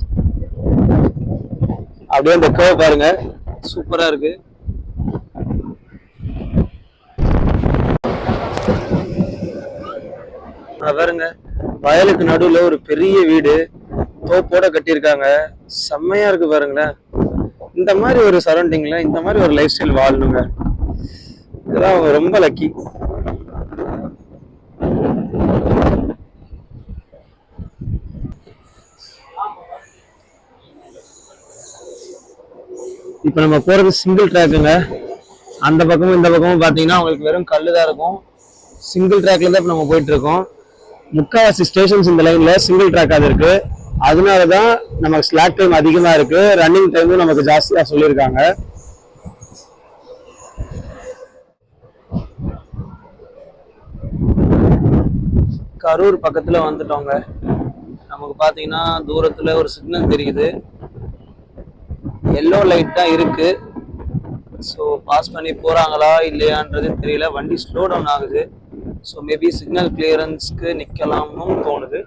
அப்படியே அந்த கர்வ் பாருங்க, சூப்பராக இருக்கு. பாருங்க, வயலுக்கு நடுவில் ஒரு பெரிய வீடு தோப்போட கட்டியிருக்காங்க. செம்மையா இருக்கு பாருங்களேன். இந்த மாதிரி ஒரு சரௌண்டிங்ல இந்த மாதிரி ஒரு லைஃப் ஸ்டைல் வாழணுங்க. இதெல்லாம் ரொம்ப லக்கி. இப்போ நம்ம போறது சிங்கிள் ட்ராக்குங்க. அந்த பக்கமும் இந்த பக்கமும் பார்த்தீங்கன்னா உங்களுக்கு வெறும் கல்லு தான் இருக்கும். சிங்கிள் ட்ராக்ல தான் இப்போ நம்ம போயிட்டு இருக்கோம். முக்காவாசி ஸ்டேஷன்ஸ் இந்த லைன்ல சிங்கிள் ட்ராக் அது இருக்கு. அதனாலதான் நமக்கு ஸ்லாக் டைம் அதிகமா இருக்கு. ரன்னிங் டைமும் நமக்கு ஜாஸ்தியா சொல்லியிருக்காங்க. கரூர் பக்கத்துல வந்துட்டோங்க. நமக்கு பாத்தீங்கன்னா தூரத்துல ஒரு சிக்னல் தெரியுது. எல்லோ லைட் தான் இருக்கு. ஸோ பாஸ் பண்ணி போறாங்களா இல்லையான்றது தெரியல. வண்டி ஸ்லோ டவுன் ஆகுது. ஸோ மேபி சிக்னல் கிளியரன்ஸ்க்கு நிற்கலாம்னு தோணுது.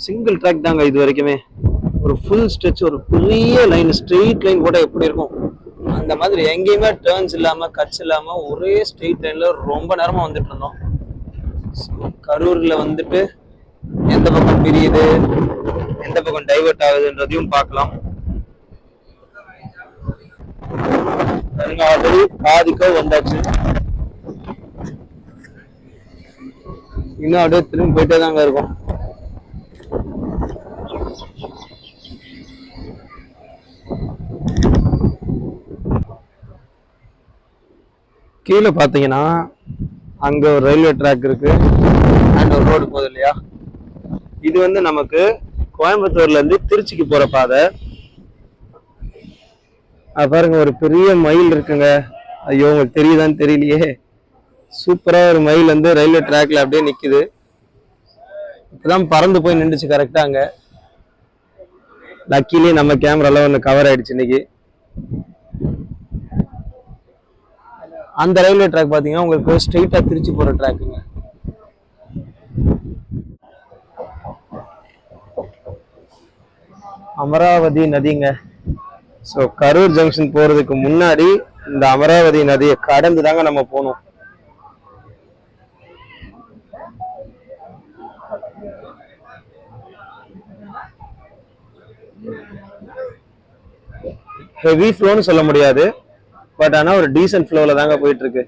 சிங்கிள் ட்ராக் தாங்க இது வரைக்குமே. ஒரு ஃபுல் ஸ்ட்ரெச், ஒரு பெரிய லைன், ஸ்ட்ரெயிட் லைன் கூட எப்படி இருக்கும் அந்த மாதிரி எங்கேயுமே டேர்ன்ஸ் இல்லாமல் கட்ஸ் இல்லாமல் ஒரே ஸ்ட்ரெயிட் லைனில் ரொம்ப நேரமாக வந்துட்டு இருந்தோம். கரூரில் வந்துட்டு எந்த பக்கம் பிரியுது, எந்த பக்கம் டைவர்ட் ஆகுதுன்றதையும் பார்க்கலாம். ஆல்ரெடி பாதிக்கோ வந்தாச்சு. இன்னும் அப்படியே திரும்பி போயிட்டே தாங்க இருக்கும். கீழே பார்த்தீங்கன்னா அங்க ஒரு ரயில்வே ட்ராக் இருக்கு அண்ட் ஒரு ரோடு போகுது இல்லையா. இது வந்து நமக்கு கோயம்புத்தூர்ல இருந்து திருச்சிக்கு போற பாதை. பாருங்க, ஒரு பெரிய மயில் இருக்குங்க. ஐயோ, உங்களுக்கு தெரியுதான்னு தெரியலையே. சூப்பரா ஒரு மயில் வந்து ரயில்வே ட்ராக்ல அப்படியே நிக்குது. இப்பதான் பறந்து போய் நின்றுச்சு கரெக்டா அங்க. லக்கிலி நம்ம கேமரால ஒன்று கவர் ஆயிடுச்சு இன்னைக்கு. அந்த ரயில்வே ட்ராக் பாத்தீங்கன்னா உங்களுக்கு ஸ்ட்ரெயிட்டா திருச்சி போற ட்ராக்குங்க. அமராவதி நதிங்க. ஸோ கரூர் ஜங்ஷன் போறதுக்கு முன்னாடி இந்த அமராவதி நதியை கடந்து தாங்க நம்ம போகணும். ஹெவி ஃப்ளோன்னு சொல்ல முடியாது, பட் ஆனா ஒரு டீசன்ட் ஃப்ளோல தாங்க போயிட்டு இருக்கு.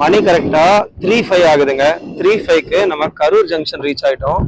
மணி கரெக்டா 3:05 ஆகுதுங்க. 3:05க்கு நம்ம கரூர் ஜங்ஷன் ரீச் ஆயிட்டோம்.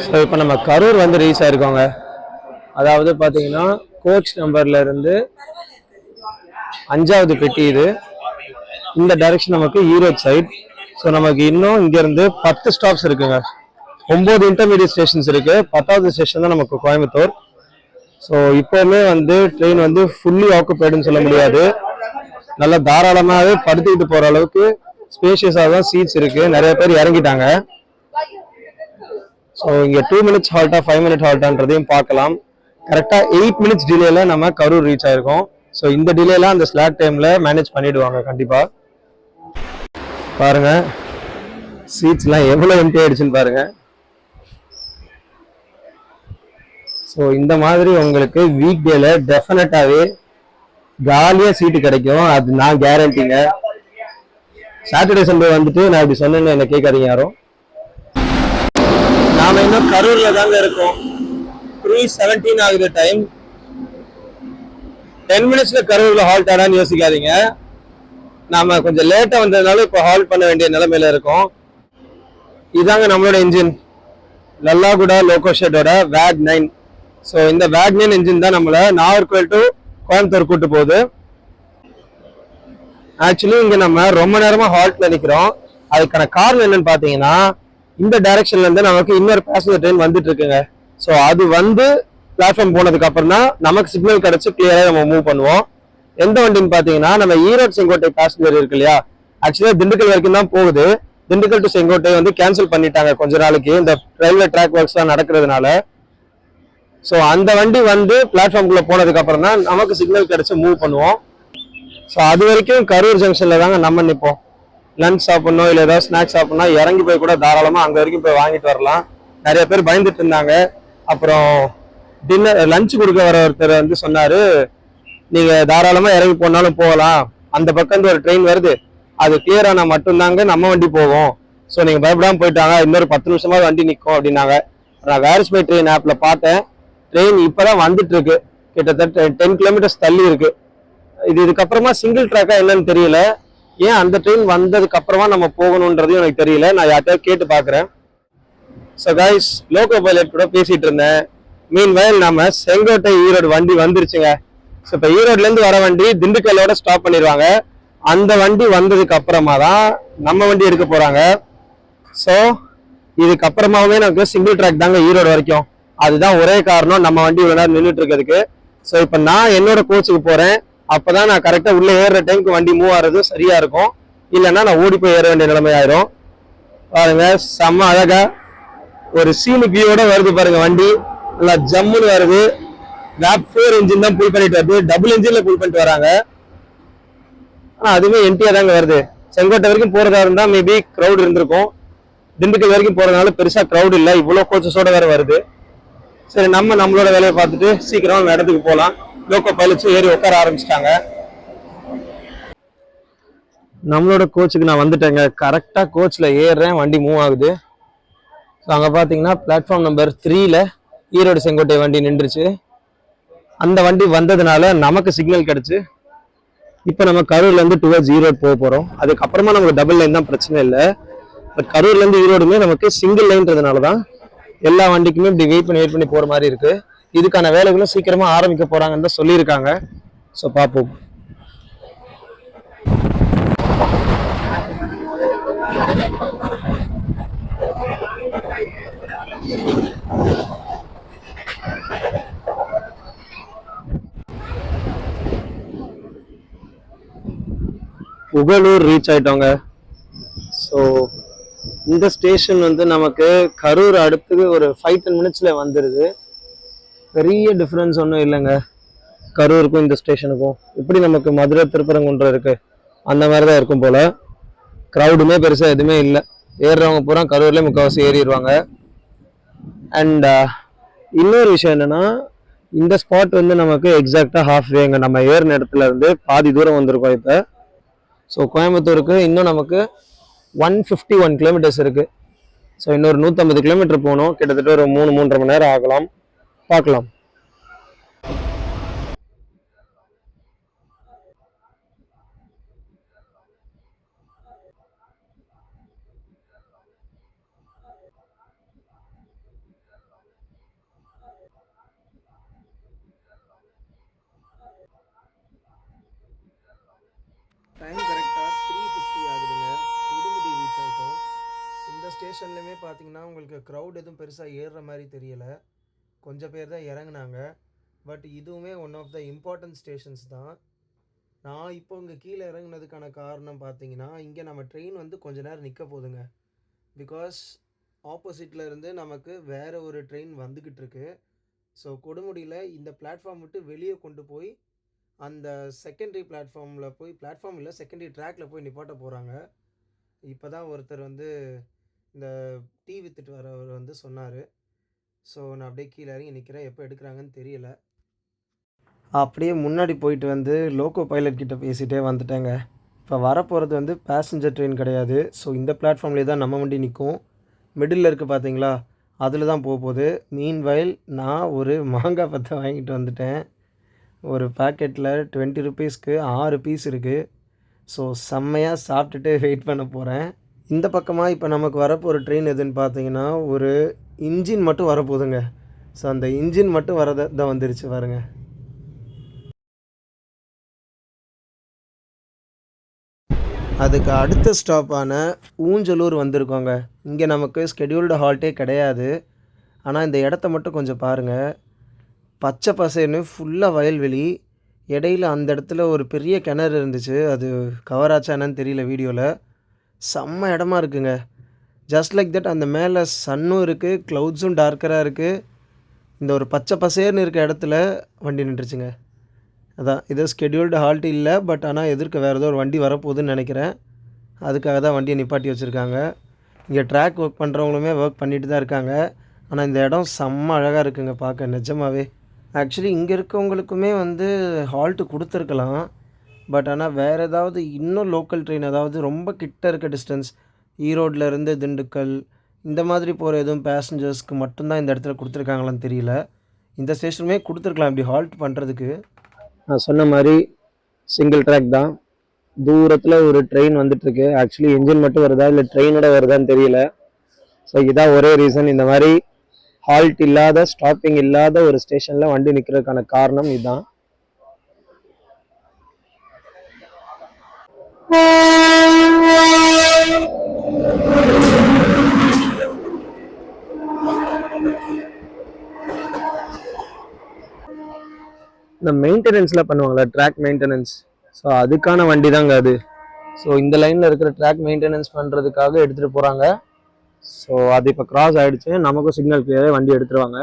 ஸோ இப்போ நம்ம கரூர் வந்து ரீச் ஆயிருக்கோங்க. அதாவது பார்த்தீங்கன்னா கோச் நம்பர்ல இருந்து 5வது பெட்டி இது. இந்த டைரக்ஷன் நமக்கு ஈரோடு சைட். ஸோ நமக்கு இன்னும் இங்கேருந்து 10 ஸ்டாப்ஸ் இருக்குங்க. 9 இன்டர்மீடியட் ஸ்டேஷன்ஸ் இருக்கு. 10வது ஸ்டேஷன் தான் நமக்கு கோயம்புத்தூர். ஸோ இப்போவுமே வந்து ட்ரெயின் வந்து ஃபுல்லி ஆக்குபைடுன்னு சொல்ல முடியாது. நல்லா தாராளமாகவே படுத்திக்கிட்டு போகிற அளவுக்கு ஸ்பேஷியஸாக தான் சீட்ஸ் இருக்கு. நிறைய பேர் இறங்கிட்டாங்க. ஸோ இங்கே 2 மினிட்ஸ் ஹால்ட்டா 5 மினிட் ஹால்ட்டான்றதையும் பார்க்கலாம். கரெக்டாக 8 மினிட்ஸ் டிலேல நம்ம கரூர் ரீச் ஆயிருக்கோம். ஸோ இந்த டிலேலாம் அந்த ஸ்லாட் டைம்ல மேனேஜ் பண்ணிடுவாங்க கண்டிப்பா. பாருங்க சீட்ஸ்லாம் எவ்வளோ எம்டி ஆயிடுச்சுன்னு பாருங்க. ஸோ இந்த மாதிரி உங்களுக்கு வீக் டேல டெஃபினட்டாவே காலியா சீட்டு கிடைக்கும், அது நான் கேரண்டிங்க. சாட்டர்டே சண்டே வந்துட்டு நான் இப்படி சொன்னேன்னு என்ன கேட்காதீங்க யாரும். நாம இன்னும் கரூர்ல தாங்க இருக்கோம். 3:17 ஆகுது டைம். 10 மினிட்ஸ்ல கரூர்ல ஹால்ட் ஆடான்னு யோசிக்காதீங்க. நாம கொஞ்சம் லேட்டா வந்ததுனால இப்போ ஹால்ட் பண்ண வேண்டிய நிலைமையில இருக்கோம். இதாங்க நம்மளோட இன்ஜின், லல்லாகுடா லோகோ ஷெட்டோட வேக் 9. ஸோ இந்த வேக் 9 இன்ஜின் தான் நம்மள நாகர்கோவில் டு கோயம்புத்தூர் கூட்டு போகுது. ஆக்சுவலி இங்க நம்ம ரொம்ப நேரமா ஹால்ட்ல நிக்கிறோம். அதுக்கான காரணம் என்னன்னு பாத்தீங்கன்னா, இந்த டைரக்ஷன்ல இருந்து நமக்கு இன்னொரு பேசஞ்சர் ட்ரெயின் வந்துட்டு இருக்குங்க. ஸோ அது வந்து பிளாட்ஃபார்ம் போனதுக்கு அப்புறம் தான் நமக்கு சிக்னல் கிடைச்சு கிளியரா நம்ம மூவ் பண்ணுவோம். எந்த வண்டின்னு பாத்தீங்கன்னா, நம்ம ஈரோடு செங்கோட்டை பேசஞ்சர் இருக்கு இல்லையா, ஆக்சுவலா திண்டுக்கல் வரைக்கும் தான் போகுது. திண்டுக்கல் டு செங்கோட்டை வந்து கேன்சல் பண்ணிட்டாங்க கொஞ்ச நாளைக்கு, இந்த ரயில்வே ட்ராக் ஒர்க்ஸ் தான் நடக்கிறதுனால. ஸோ அந்த வண்டி வந்து பிளாட்ஃபார்ம்குள்ள போனதுக்கு அப்புறம் தான் நமக்கு சிக்னல் கிடைச்சு மூவ் பண்ணுவோம். ஸோ அது வரைக்கும் கரூர் ஜங்ஷன்ல தாங்க நம்ம நிற்போம். லஞ்ச் சாப்பிடணும் இல்லை ஏதாவது ஸ்நாக்ஸ் சாப்பிடணும், இறங்கி போய் கூட தாராளமாக அங்கே வரைக்கும் போய் வாங்கிட்டு வரலாம். நிறைய பேர் பயந்துட்டு இருந்தாங்க. அப்புறம் டின்னர் லஞ்ச் கொடுக்க வர ஒருத்தர் வந்து சொன்னாரு, நீங்க தாராளமா இறங்கி போனாலும் போகலாம், அந்த பக்கம் ஒரு ட்ரெயின் வருது, அது கிளியர் ஆனா மட்டும்தாங்க நம்ம வண்டி போவோம், ஸோ நீங்க பயப்படாம போயிட்டாங்க, இன்னொரு 10 நிமிஷமா வண்டி நிற்கும் அப்படின்னாங்க. நான் வேர்ஸ் மை ட்ரெயின் ஆப்ல பார்த்தேன், ட்ரெயின் இப்பதான் வந்துட்டு இருக்கு, கிட்டத்தட்ட 10 கிலோமீட்டர்ஸ் தள்ளி இருக்கு. இதுக்கப்புறமா சிங்கிள் ட்ராக்கா என்னன்னு தெரியல, ஏன் அந்த ட்ரெயின் வந்ததுக்கு அப்புறமா நம்ம போகணுன்றதையும் எனக்கு தெரியல. நான் யார்கிட்டயாவது கேட்டு பாக்குறேன். ஸோ கைஸ், லோகோ பைலட் கூட பேசிட்டு இருந்தேன். மீன்வைல் நம்ம செங்கோட்டை ஈரோடு வண்டி வந்துருச்சுங்க. ஸோ இப்போ ஈரோடுல இருந்து வர வண்டி திண்டுக்கல்லோட ஸ்டாப் பண்ணிடுவாங்க. அந்த வண்டி வந்ததுக்கு அப்புறமா தான் நம்ம வண்டி எடுக்க போறாங்க. ஸோ இதுக்கப்புறமாவே நமக்கு சிங்கிள் ட்ராக் தாங்க ஈரோடு வரைக்கும். அதுதான் ஒரே காரணம் நம்ம வண்டி இவ்வளவு நேரம் நின்றுட்டு இருக்கிறதுக்கு. ஸோ இப்போ நான் என்னோட கோச்சுக்கு போறேன். அப்பதான் நான் கரெக்டா உள்ள ஏறுற டைமுக்கு வண்டி மூவ் ஆறது சரியா இருக்கும். இல்லைன்னா நான் ஓடி போய் ஏற வேண்டிய நிலைமை ஆயிரும். பாருங்க, செம்ம அழகா ஒரு சீனு வியூவோட வருது பாருங்க வண்டி. நல்லா ஜம்முன்னு வருது. வேப் 4 இன்ஜின் தான் புல் பண்ணிட்டு வருது, டபுள் இன்ஜின்ல புல் பண்ணிட்டு வராங்க. ஆனா அதுவுமே எம்டியா தாங்க வருது. செங்கோட்டை வரைக்கும் போறதா இருந்தா மேபி கிரௌட் இருந்திருக்கும். திண்டுக்கல் வரைக்கும் போறதுனால பெருசா கிரௌட் இல்லை, இவ்வளவு கோச்சஸோட வேற வருது. சரி, நம்மளோட வேலையை பார்த்துட்டு சீக்கிரமா இடத்துக்கு போகலாம். லோக்கோ பைலட்ஸும் ஏறி உட்கார ஆரம்பிச்சிட்டாங்க. நம்மளோட கோச்சுக்கு நான் வந்துட்டேங்க. கரெக்டா கோச்ல ஏறுறேன், வண்டி மூவ் ஆகுது. ஸோ அங்கே பார்த்தீங்கன்னா பிளாட்ஃபார்ம் நம்பர் 3ல ஈரோடு செங்கோட்டை வண்டி நின்றுச்சு. அந்த வண்டி வந்ததுனால நமக்கு சிக்னல் கிடைச்சு இப்போ நம்ம கரூர்ல இருந்து டுவர்ட்ஸ் ஈரோடு போக போறோம். அதுக்கப்புறமா நமக்கு டபுள் லைன் தான், பிரச்சனை இல்லை. பட் கரூர்ல இருந்து ஈரோடுமே நமக்கு சிங்கிள் லைன்றதுனால தான் எல்லா வண்டிக்குமே இப்படி வெயிட் பண்ணி போற மாதிரி இருக்கு. இதுக்கான வேலைகளும் சீக்கிரமா ஆரம்பிக்க போறாங்கன்னு தான் சொல்லியிருக்காங்க. ஸோ பார்ப்போம். புகழூர் ரீச் ஆயிட்டோங்க. ஸோ இந்த ஸ்டேஷன் வந்து நமக்கு கரூர் அடுத்து ஒரு 5-10 மினிட்ஸ்ல வந்துடுது. பெரிய டிஃப்ரென்ஸ் ஒன்றும் இல்லைங்க கரூருக்கும் இந்த ஸ்டேஷனுக்கும். இப்படி நமக்கு மதுரை திருப்பரங்குன்றம் இருக்கு அந்த மாதிரி தான் இருக்கும் போல. க்ரௌடுமே பெருசாக எதுவுமே இல்லை. ஏறுறவங்க பூரா கரூர்லேயே முக்கால்வாசி ஏறிடுவாங்க. அண்ட் இன்னொரு விஷயம் என்னன்னா, இந்த ஸ்பாட் வந்து நமக்கு எக்ஸாக்டாக ஹாஃப் வேங்க. நம்ம ஏறின இடத்துல இருந்து பாதி தூரம் வந்திருக்கோம் இப்போ. ஸோ கோயம்புத்தூருக்கு இன்னும் நமக்கு 151 கிலோமீட்டர்ஸ் இருக்குது. ஸோ இன்னொரு 150 கிலோமீட்டர் போகணும். கிட்டத்தட்ட ஒரு 3-3.5 மணி நேரம் ஆகலாம். பார்க்கலாம். டைம் கரெக்டாக 3:50 ஆகுதுங்க. கொடுமுடி ரீச் ஆகிட்டோம். இந்த ஸ்டேஷன்லையுமே பார்த்தீங்கன்னா உங்களுக்கு க்ரௌட் எதுவும் பெருசாக ஏறுற மாதிரி தெரியலை. கொஞ்சம் பேர் தான் இறங்குனாங்க. பட் இதுவுமே one of the important stations தான். நான் இப்போ இங்கே கீழே இறங்குனதுக்கான காரணம் பார்த்தீங்கன்னா, இங்கே நம்ம ட்ரெயின் வந்து கொஞ்ச நேரம் நிற்க போகுதுங்க. பிகாஸ் ஆப்போசிட்டில் இருந்து நமக்கு வேறு ஒரு ட்ரெயின் வந்துக்கிட்டு இருக்கு. ஸோ கொடுமுடியில் இந்த பிளாட்ஃபார்ம் விட்டு வெளியே கொண்டு போய் அந்த செகண்டரி பிளாட்ஃபார்மில் போய், பிளாட்ஃபார்ம் இல்லை செகண்டரி ட்ராக்கில் போய் நிப்பாட்ட போகிறாங்க. இப்போ தான் ஒருத்தர் வந்து இந்த டீ வித்துட்டு வரவர் வந்து சொன்னார். ஸோ நான் அப்படியே கீழே இறங்கி நிற்கிறேன். எப்போ எடுக்கிறாங்கன்னு தெரியல. அப்படியே முன்னாடி போயிட்டு வந்து லோக்கோ பைலட் கிட்ட பேசிகிட்டே வந்துட்டேங்க. இப்போ வரப்போகிறது வந்து பேசஞ்சர் ட்ரெயின் கிடையாது. ஸோ இந்த பிளாட்ஃபார்ம்லேயே தான் நம்ம வண்டி நிற்கும். மிடில் இருக்குது பார்த்தீங்களா, அதில் தான் போகுது. மீன்வைல் நான் ஒரு மாங்காய் பத்தை வாங்கிட்டு வந்துட்டேன். ஒரு பேக்கெட்டில் 20 ருபீஸ்க்கு 6 பீஸ் இருக்குது. ஸோ செம்மையாக சாப்பிட்டுட்டு வெயிட் பண்ண போகிறேன். இந்த பக்கமாக இப்போ நமக்கு வரப்போகிற ட்ரெயின் எதுன்னு பார்த்தீங்கன்னா, ஒரு இன்ஜின் மட்டும் வரப்போகுதுங்க. ஸோ அந்த இன்ஜின் மட்டும் வரதான் வந்துருச்சு பாருங்க. அதுக்கு அடுத்த ஸ்டாப்பான ஊஞ்சலூர் வந்திருக்கோங்க. இங்கே நமக்கு ஸ்கெடியூல்டு ஹால்ட்டே கிடையாது. ஆனால் இந்த இடத்த மட்டும் கொஞ்சம் பாருங்கள். பச்சை பசேன்னு ஃபுல்லாக வயல்வெளி. இடையில அந்த இடத்துல ஒரு பெரிய கிணறு இருந்துச்சு. அது கவர் ஆச்சா என்னன்னு தெரியல வீடியோவில். செம்ம இடமா இருக்குங்க. ஜஸ்ட் லைக் தட் அந்த மேலே சன்னும் இருக்குது, க்ளவுட்ஸும் டார்க்கராக இருக்குது. இந்த ஒரு பச்சை பசேர்னு இருக்க இடத்துல வண்டி நின்றுச்சுங்க. அதான் இது ஸ்கெடியூல்டு ஹால்ட் இல்லை. பட் ஆனால் எதிர்க்க வேறு ஏதோ ஒரு வண்டி வரப்போகுதுன்னு நினைக்கிறேன். அதுக்காக தான் வண்டியை நிப்பாட்டி வச்சுருக்காங்க. இங்கே ட்ராக் ஒர்க் பண்ணுறவங்களுமே ஒர்க் பண்ணிட்டு தான் இருக்காங்க. ஆனால் இந்த இடம் செம்ம அழகாக இருக்குங்க பார்க்க நிஜமாகவே. ஆக்சுவலி இங்கே இருக்கவங்களுக்குமே வந்து ஹால்ட்டு கொடுத்துருக்கலாம். பட் ஆனால் வேறு ஏதாவது இன்னும் லோக்கல் ட்ரெயின், அதாவது ரொம்ப கிட்ட இருக்க டிஸ்டன்ஸ், ஈரோட்லேருந்து திண்டுக்கல் இந்த மாதிரி போகிற எதுவும் பேசஞ்சர்ஸ்க்கு மட்டும்தான் இந்த இடத்துல கொடுத்துருக்காங்களான்னு தெரியல. இந்த ஸ்டேஷனுமே கொடுத்துருக்கலாம் இப்படி ஹால்ட் பண்ணுறதுக்கு. நான் சொன்ன மாதிரி சிங்கிள் ட்ராக் தான். தூரத்தில் ஒரு ட்ரெயின் வந்துட்டுருக்கு. ஆக்சுவலி என்ஜின் மட்டும் வருதா இல்லை ட்ரெயினோட வருதான்னு தெரியல. ஸோ இதான் ஒரே ரீசன். இந்த மாதிரி ஹால்ட் இல்லாத, ஸ்டாப்பிங் இல்லாத ஒரு ஸ்டேஷனில் வண்டி நிற்கிறதுக்கான காரணம் இதுதான். இந்த மெயின்டெனன்ஸ்லாம் பண்ணுவாங்களா, ட்ராக் மெயின்டெனன்ஸ், ஸோ அதுக்கான வண்டி தாங்க அது. ஸோ இந்த லைனில் இருக்கிற ட்ராக் மெயின்டெனன்ஸ் பண்ணுறதுக்காக எடுத்துகிட்டு போகிறாங்க. ஸோ அது இப்போ கிராஸ் ஆகிடுச்சு. நமக்கும் சிக்னல் கிளியராக வண்டி எடுத்துருவாங்க.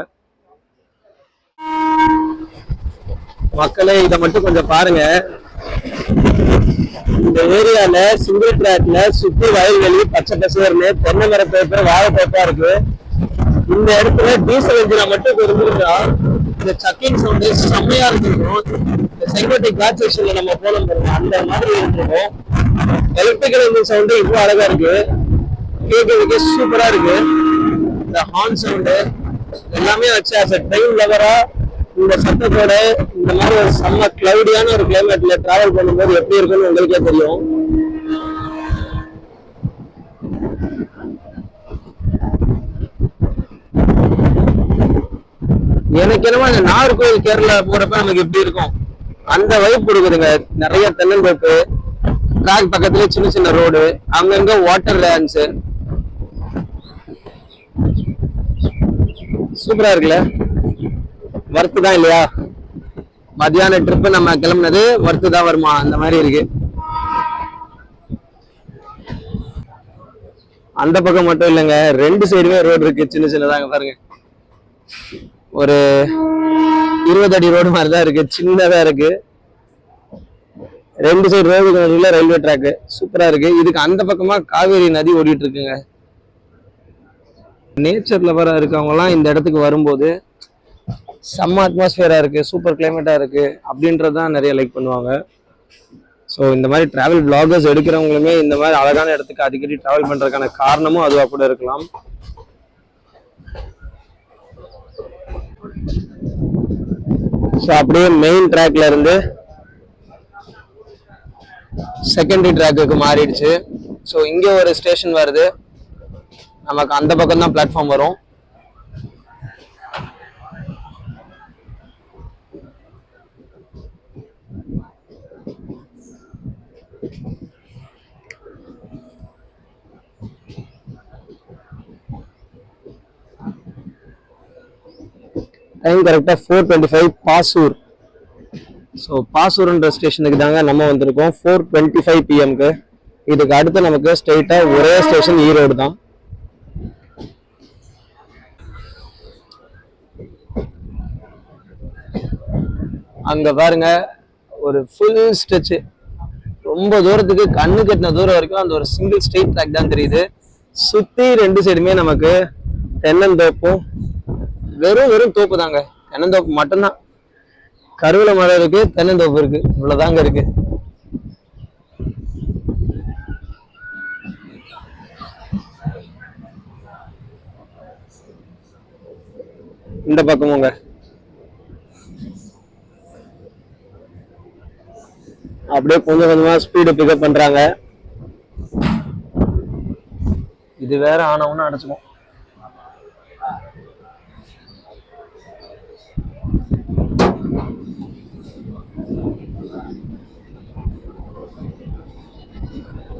மக்களே இதை மட்டும் கொஞ்சம் பாருங்கள். இந்த ஏரியாவில் சிங்கிள் ட்ராக்ல சுற்றி வயல்வெளி, பச்சை பசேர்னு, தென்னை மர பேப்பர், வாழை பேப்பா இருக்கு. இந்த இடத்துல டீசல் இன்ஜினை மட்டும் இருந்துருந்தா இந்த சக்கிங் சவுண்டு செம்மையா இருந்திருக்கும். இந்த செங்கோட்டை காட் செக்ஷன்ல நம்ம போனோம் பாருங்க, அந்த மாதிரி இருந்திருக்கும். எலக்ட்ரிக்கல் இன்ஜின் சவுண்டு இவ்வளவு அழகா இருக்கு, கேட்கறதுக்கு சூப்பரா இருக்கு. இந்த ஹார்ன் சவுண்டு எல்லாமே வச்சு அஸ் அ ட்ரெயின் லவரா இந்த சத்தத்தோட இந்த மாதிரி ஒரு செம்ம கிளவுடியான ஒரு கிளைமேட்ல டிராவல் பண்ணும்போது எப்படி இருக்குன்னு உங்களுக்கே தெரியும். எனக்கு என்னமோ அந்த நாகர்கோவில் கேரளா போறப்ப நமக்கு எப்படி இருக்கும் அந்த வைப் கொடுக்குதுங்க. நிறைய தென்னந்தோப்பு, ட்ராக் பக்கத்துல சின்ன சின்ன ரோடு, அங்கங்க வாட்டர் டான்ஸ், சூப்பரா இருக்குல்ல. வர்த்து தான் இல்லையா? மத்தியான ட்ரிப்பு நம்ம கிளம்புனது வர்த்து தான் வருமா, அந்த மாதிரி இருக்கு. அந்த பக்கம் மட்டும் இல்லைங்க, 2 சைடுமே ரோடு இருக்கு, சின்ன சின்னதாங்க பாருங்க. ஒரு 20 அடி ரோடு மாதிரி தான் இருக்கு, சின்னதா இருக்கு. 2 சைடு ரோடு நடுவுல ரயில்வே ட்ராக் சூப்பரா இருக்கு. இதுக்கு அந்த பக்கமா காவேரி நதி ஓடிட்டு இருக்குங்க. நேச்சர் லவரா இருக்கவங்க எல்லாம் இந்த இடத்துக்கு வரும்போது செம்ம அட்மாஸ்பியரா இருக்கு, சூப்பர் கிளைமேட்டா இருக்கு அப்படின்றதான் நிறைய லைக் பண்ணுவாங்க. ஸோ இந்த மாதிரி டிராவல் பிளாகர்ஸ் எடுக்கிறவங்களுமே இந்த மாதிரி அழகான இடத்துக்கு அடிக்கடி டிராவல் பண்றதுக்கான காரணமும் அதுவா கூட இருக்கலாம். ஸோ அப்படியே மெயின் ட்ராக்ல இருந்து செகண்டரி ட்ராக்குக்கு மாறிடுச்சு. ஸோ இங்கே ஒரு ஸ்டேஷன் வருது, நமக்கு அந்த பக்கம் தான் பிளாட்ஃபார்ம் வரும். டைம் கரெக்டாக 4:25 பாசூர். ஸோ பாசூர்ன்ற ஸ்டேஷனுக்கு தாங்க நம்ம வந்திருக்கோம் 4:25 PM-க்கு. இதுக்கு அடுத்து நமக்கு ஸ்ட்ரெயிட்டா ஒரே ஸ்டேஷன் ஈரோடு தான். அங்க பாருங்க ஒரு ஃபுல் ஸ்ட்ரெச், ரொம்ப தூரத்துக்கு கண்ணு கட்டின தூரம் வரைக்கும் அந்த ஒரு சிங்கிள் ஸ்ட்ரெயிட் ட்ராக் தான் தெரியுது. சுத்தி 2 சைடுமே நமக்கு தென்னந்தோப்பும், வெறும் தோப்பு தாங்க, தென்னந்தோப்பு மட்டும்தான். கருவேல மரம் இருக்கு, தென்னந்தோப்பு இருக்கு, இவ்வளவுதாங்க இருக்கு. இந்த பக்கமுங்க அப்படியே கொஞ்சம் கொஞ்சமா ஸ்பீடு பிக்கப் பண்றாங்க. இது வேற ஆனவுன்னு அடைச்சுக்கும்.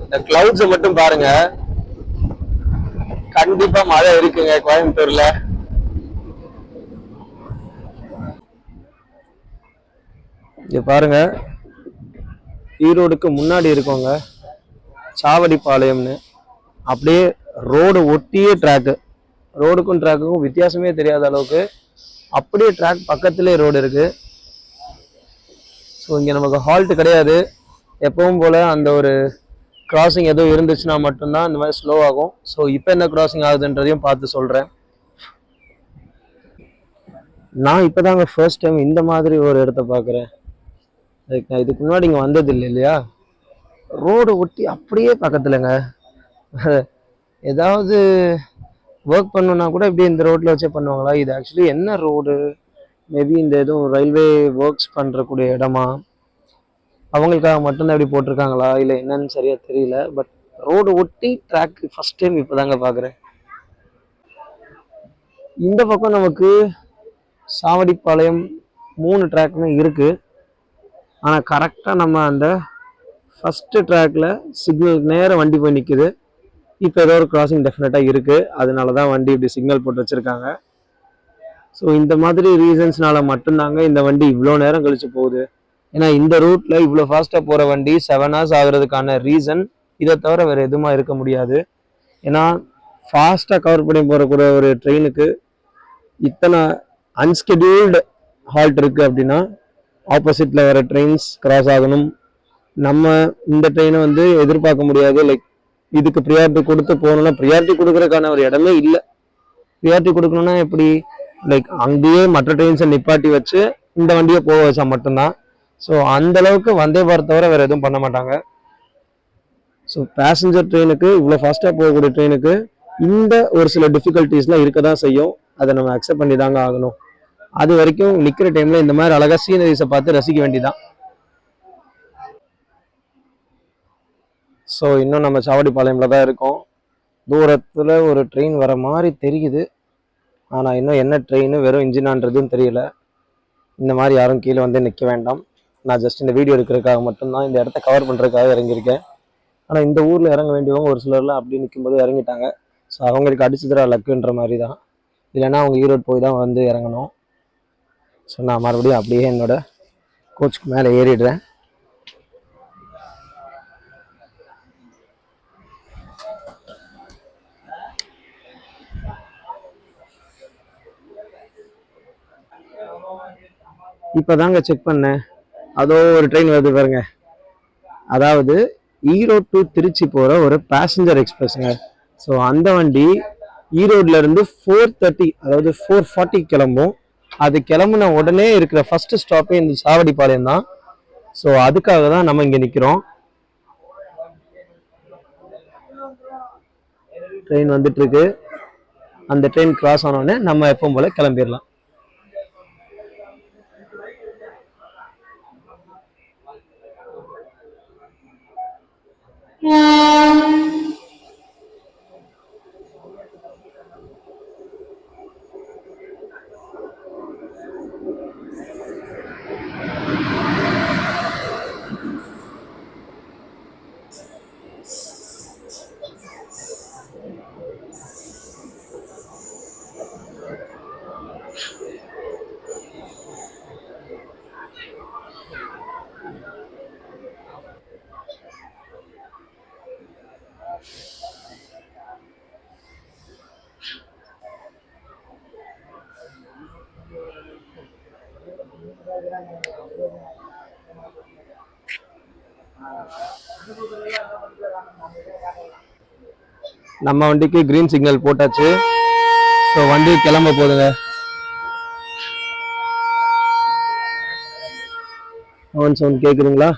இந்த கிளவுட்ஸ் மட்டும் பாருங்க, கண்டிப்பா மழை இருக்குங்க கோயம்புத்தூர்ல. இங்க பாருங்க, ஈரோடுக்கு முன்னாடி இருக்கோங்க சாவடிப்பாளையம்னு. அப்படியே ரோடு ஒட்டியே ட்ராக்கு, ரோடுக்கும் ட்ராக்குக்கும் வித்தியாசமே தெரியாத அளவுக்கு அப்படியே ட்ராக் பக்கத்துலேயே ரோடு இருக்கு. ஸோ இங்கே நமக்கு ஹால்ட் கிடையாது, எப்பவும் போல அந்த ஒரு கிராசிங் எதுவும் இருந்துச்சுன்னா மட்டும்தான் இந்த மாதிரி ஸ்லோ ஆகும். ஸோ இப்போ என்ன கிராசிங் ஆகுதுன்றதையும் பார்த்து சொல்கிறேன். நான் இப்போதாங்க ஃபர்ஸ்ட் டைம் இந்த மாதிரி ஒரு இடத்த பார்க்குறேன். லைக் நான் இதுக்கு முன்னாடி இங்கே வந்தது இல்லை இல்லையா. ரோடு ஒட்டி அப்படியே பக்கத்துலங்க. ஏதாவது ஒர்க் பண்ணணுன்னா கூட இப்படி இந்த ரோட்டில் வச்சே பண்ணுவாங்களா? இது ஆக்சுவலி என்ன ரோடு? மேபி இந்த எதுவும் ரயில்வே ஒர்க்ஸ் பண்ணுறக்கூடிய இடமா, அவங்களுக்காக மட்டும்தான் இப்படி போட்டிருக்காங்களா இல்லை என்னன்னு சரியா தெரியல. பட் ரோடு ஒட்டி ட்ராக் ஃபர்ஸ்ட் டைம் இப்போ தாங்க பார்க்குறேன். இந்த பக்கம் நமக்கு சாவடிப்பாளையம் 3 ட்ராக்குமே இருக்கு. ஆனால் கரெக்டாக நம்ம அந்த ஃபர்ஸ்ட் ட்ராக்ல சிக்னலுக்கு நேரம் வண்டி போய் நிற்குது. இப்போ ஏதோ ஒரு கிராசிங் டெஃபினட்டாக இருக்கு, அதனால தான் வண்டி இப்படி சிக்னல் போட்டு வச்சிருக்காங்க. ஸோ இந்த மாதிரி ரீசன்ஸ்னால மட்டும்தாங்க இந்த வண்டி இவ்வளோ நேரம் கழிச்சு போகுது. ஏன்னா இந்த ரூட்ல இவ்வளோ ஃபாஸ்ட்டாக போகிற வண்டி 7 hours ஆகுறதுக்கான ரீசன் இதை தவிர வேறு எதுவுமா இருக்க முடியாது. ஏன்னா ஃபாஸ்ட்டாக கவர் பண்ணி போகக்கூடிய ஒரு ட்ரெயினுக்கு இத்தனை அன்ஸ்கெடியூல்டு ஹால்ட் இருக்கு அப்படின்னா ஆப்போசிட்ல வர ட்ரெயின்ஸ் கிராஸ் ஆகணும். நம்ம இந்த ட்ரெயினை வந்து எதிர்பார்க்க முடியாது. லைக் இதுக்கு ப்ரியாரிட்டி கொடுத்து போகணும்னா ப்ரியாரிட்டி கொடுக்கறதுக்கான ஒரு இடமே இல்லை. ப்ரியாரிட்டி கொடுக்கணும்னா எப்படி, லைக் அங்கேயே மற்ற ட்ரெயின்ஸை நிப்பாட்டி வச்சு இந்த வண்டியை போக வச்சா மட்டும்தான். ஸோ அந்த அளவுக்கு வந்தே பாரத் தவிர வேற எதுவும் பண்ண மாட்டாங்க. ஸோ பேசஞ்சர் ட்ரெயினுக்கு, இவ்வளோ ஃபாஸ்ட்டாக போகக்கூடிய ட்ரெயினுக்கு இந்த ஒரு சில டிஃபிகல்ட்டிஸ்லாம் இருக்க தான் செய்யும். அதை நம்ம அக்செப்ட் பண்ணி தாங்க ஆகணும். அது வரைக்கும் நிற்கிற டைம்ல இந்த மாதிரி அழகா சீனரிஸை பார்த்து ரசிக்க வேண்டியதான். ஸோ இன்னும் நம்ம சாவடிப்பாளையம்ல தான் இருக்கோம். தூரத்தில் ஒரு ட்ரெயின் வர மாதிரி தெரியுது, ஆனால் இன்னும் என்ன ட்ரெயின், வெறும் இன்ஜினான்றதும் தெரியல. இந்த மாதிரி யாரும் கீழே வந்து நிற்க வேண்டாம். நான் ஜஸ்ட் இந்த வீடியோ எடுக்கிறதுக்காக மட்டும்தான் இந்த இடத்த கவர் பண்ணுறதுக்காக இறங்கியிருக்கேன். ஆனால் இந்த ஊரில் இறங்க வேண்டியவங்க ஒரு சிலர்லாம் அப்படி நிற்கும்போது இறங்கிட்டாங்க. ஸோ அவங்களுக்கு அடிச்சுதுரா லக்குன்ற மாதிரி தான். இல்லைன்னா அவங்க ஈரோடு போய் தான் வந்து இறங்கணும். ஸோ நான் மறுபடியும் அப்படியே என்னோட கோச்சுக்கு மேலே ஏறிடுறேன். இப்போ தாங்க செக் பண்ணேன். அதோ ஒரு ட்ரெயின் வருது பாருங்க. அதாவது ஈரோடு டு திருச்சி போகிற ஒரு பேசஞ்சர் எக்ஸ்பிரஸ்ங்க. ஸோ அந்த வண்டி ஈரோட்ல இருந்து 4:30 அதாவது 4:40 கிளம்பும். அது கிளம்புன உடனே இருக்கிற ஃபர்ஸ்ட் ஸ்டாப்பே இந்த சாவடிப்பாளையம் தான். ஸோ அதுக்காக தான் நம்ம இங்கே நிற்கிறோம். ட்ரெயின் வந்துட்டு இருக்கு. அந்த ட்ரெயின் கிராஸ் ஆனோடனே நம்ம எப்பவும் போல கிளம்பிடலாம். நம்ம வண்டிக்கு கிரீன் சிக்னல் போட்டாச்சு. ஸோ வண்டி கிளம்ப போகுதுங்க. ஹார்ன் சவுண்ட் கேட்குதுங்களா?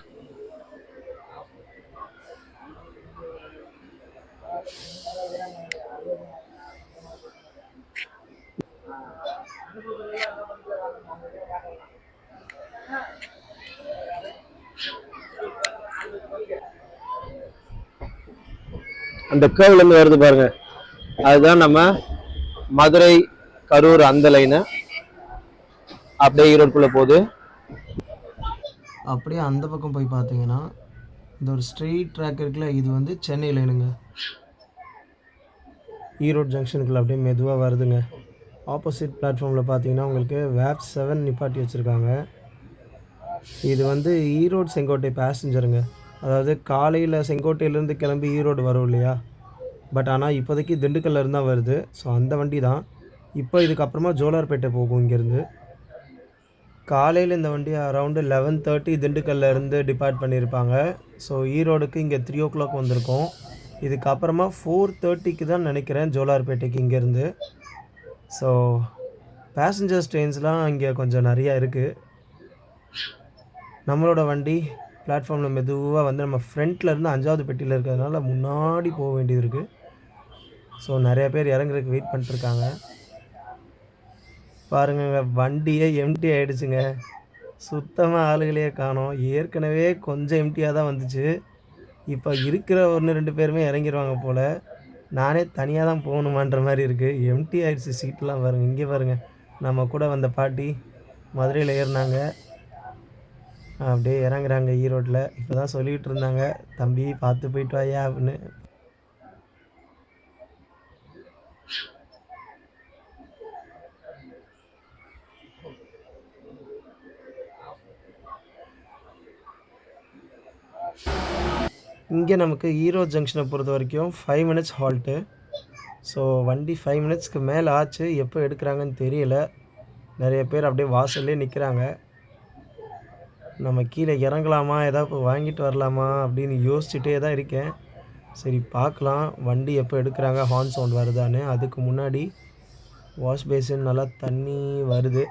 அந்த கேர்வ்ல இருந்து வருது பாருங்க, அதுதான் நம்ம மதுரை கரூர் அந்த லைனு. அப்படியே ஈரோடுக்குள்ள போகுது. அப்படியே அந்த பக்கம் போய் பார்த்தீங்கன்னா இந்த ஒரு ஸ்ட்ரெயிட் ட்ராக் இருக்குல்ல, இது வந்து சென்னை லைனுங்க. ஈரோடு ஜங்ஷனுக்குள்ள அப்படியே மெதுவாக வருதுங்க. ஆப்போசிட் பிளாட்ஃபார்மில் பார்த்தீங்கன்னா உங்களுக்கு வேப் 7 நிப்பாட்டி வச்சுருக்காங்க. இது வந்து ஈரோடு செங்கோட்டை பேசஞ்சருங்க. அதாவது காலையில் செங்கோட்டையிலேருந்து கிளம்பி ஈரோடு வரும் இல்லையா, பட் ஆனால் இப்போதைக்கு திண்டுக்கல்ல இருந்து தான் வருது. ஸோ அந்த வண்டி தான். இப்போ இதுக்கப்புறமா ஜோலார்பேட்டை போகும் இங்கேருந்து. காலையில் இந்த வண்டி அரவுண்டு 11:30 திண்டுக்கல்ல இருந்து டிபார்ட் பண்ணியிருப்பாங்க. ஸோ ஈரோடுக்கு இங்கே 3 o'clock வந்திருக்கோம். இதுக்கப்புறமா 4:30க்கு தான் நினைக்கிறேன் ஜோலார்பேட்டைக்கு இங்கேருந்து. ஸோ பேசஞ்சர்ஸ் ட்ரெயின்ஸ்லாம் இங்கே கொஞ்சம் நிறையா இருக்குது. நம்மளோட வண்டி பிளாட்ஃபார்மில் மெதுவாக வந்து நம்ம ஃப்ரண்ட்டில் இருந்து 5வது பெட்டியில் இருக்கிறதுனால முன்னாடி போக வேண்டியது இருக்குது. ஸோ நிறைய பேர் இறங்குறதுக்கு வெயிட் பண்ணிட்டுருக்காங்க. பாருங்க, வண்டியே எம்டி ஆகிடுச்சுங்க. சுத்தமாக ஆளுகளையே காணோம். ஏற்கனவே கொஞ்சம் எம்டியாக தான் வந்துச்சு. இப்போ இருக்கிற 1-2 பேருமே இறங்கிடுவாங்க போல். நானே தனியாக தான் போகணுமான்ற மாதிரி இருக்குது. எம்டி ஆகிடுச்சு சீட்டெலாம். பாருங்கள், இங்கே பாருங்கள், நம்ம கூட வந்த பாட்டி மதுரையில் ஏறினாங்க, அப்படியே இறங்குறாங்க ஈரோட்டில். இப்போ தான் சொல்லிகிட்டு இருந்தாங்க, தம்பி பார்த்து போயிட்டு வாயா அப்படின்னு. இங்கே நமக்கு ஈரோடு ஜங்ஷனை பொறுத்த வரைக்கும் 5 minutes ஹால்ட்டு. ஸோ வண்டி 5 minutesக்கு மேலே ஆச்சு. எப்போ எடுக்கிறாங்கன்னு தெரியல. நிறைய பேர் அப்படியே வாசல்லே நிற்கிறாங்க. நம்ம கீழே இறங்கலாமா, ஏதாவது வாங்கிட்டு வரலாமா அப்படின்னு யோசிச்சுட்டே தான் இருக்கேன். சரி பார்க்கலாம் வண்டி எப்போ எடுக்கிறாங்க, ஹார்ன் சவுண்ட் வருதான்னு. அதுக்கு முன்னாடி வாஷ் பேசின் நல்லா தண்ணி வருது,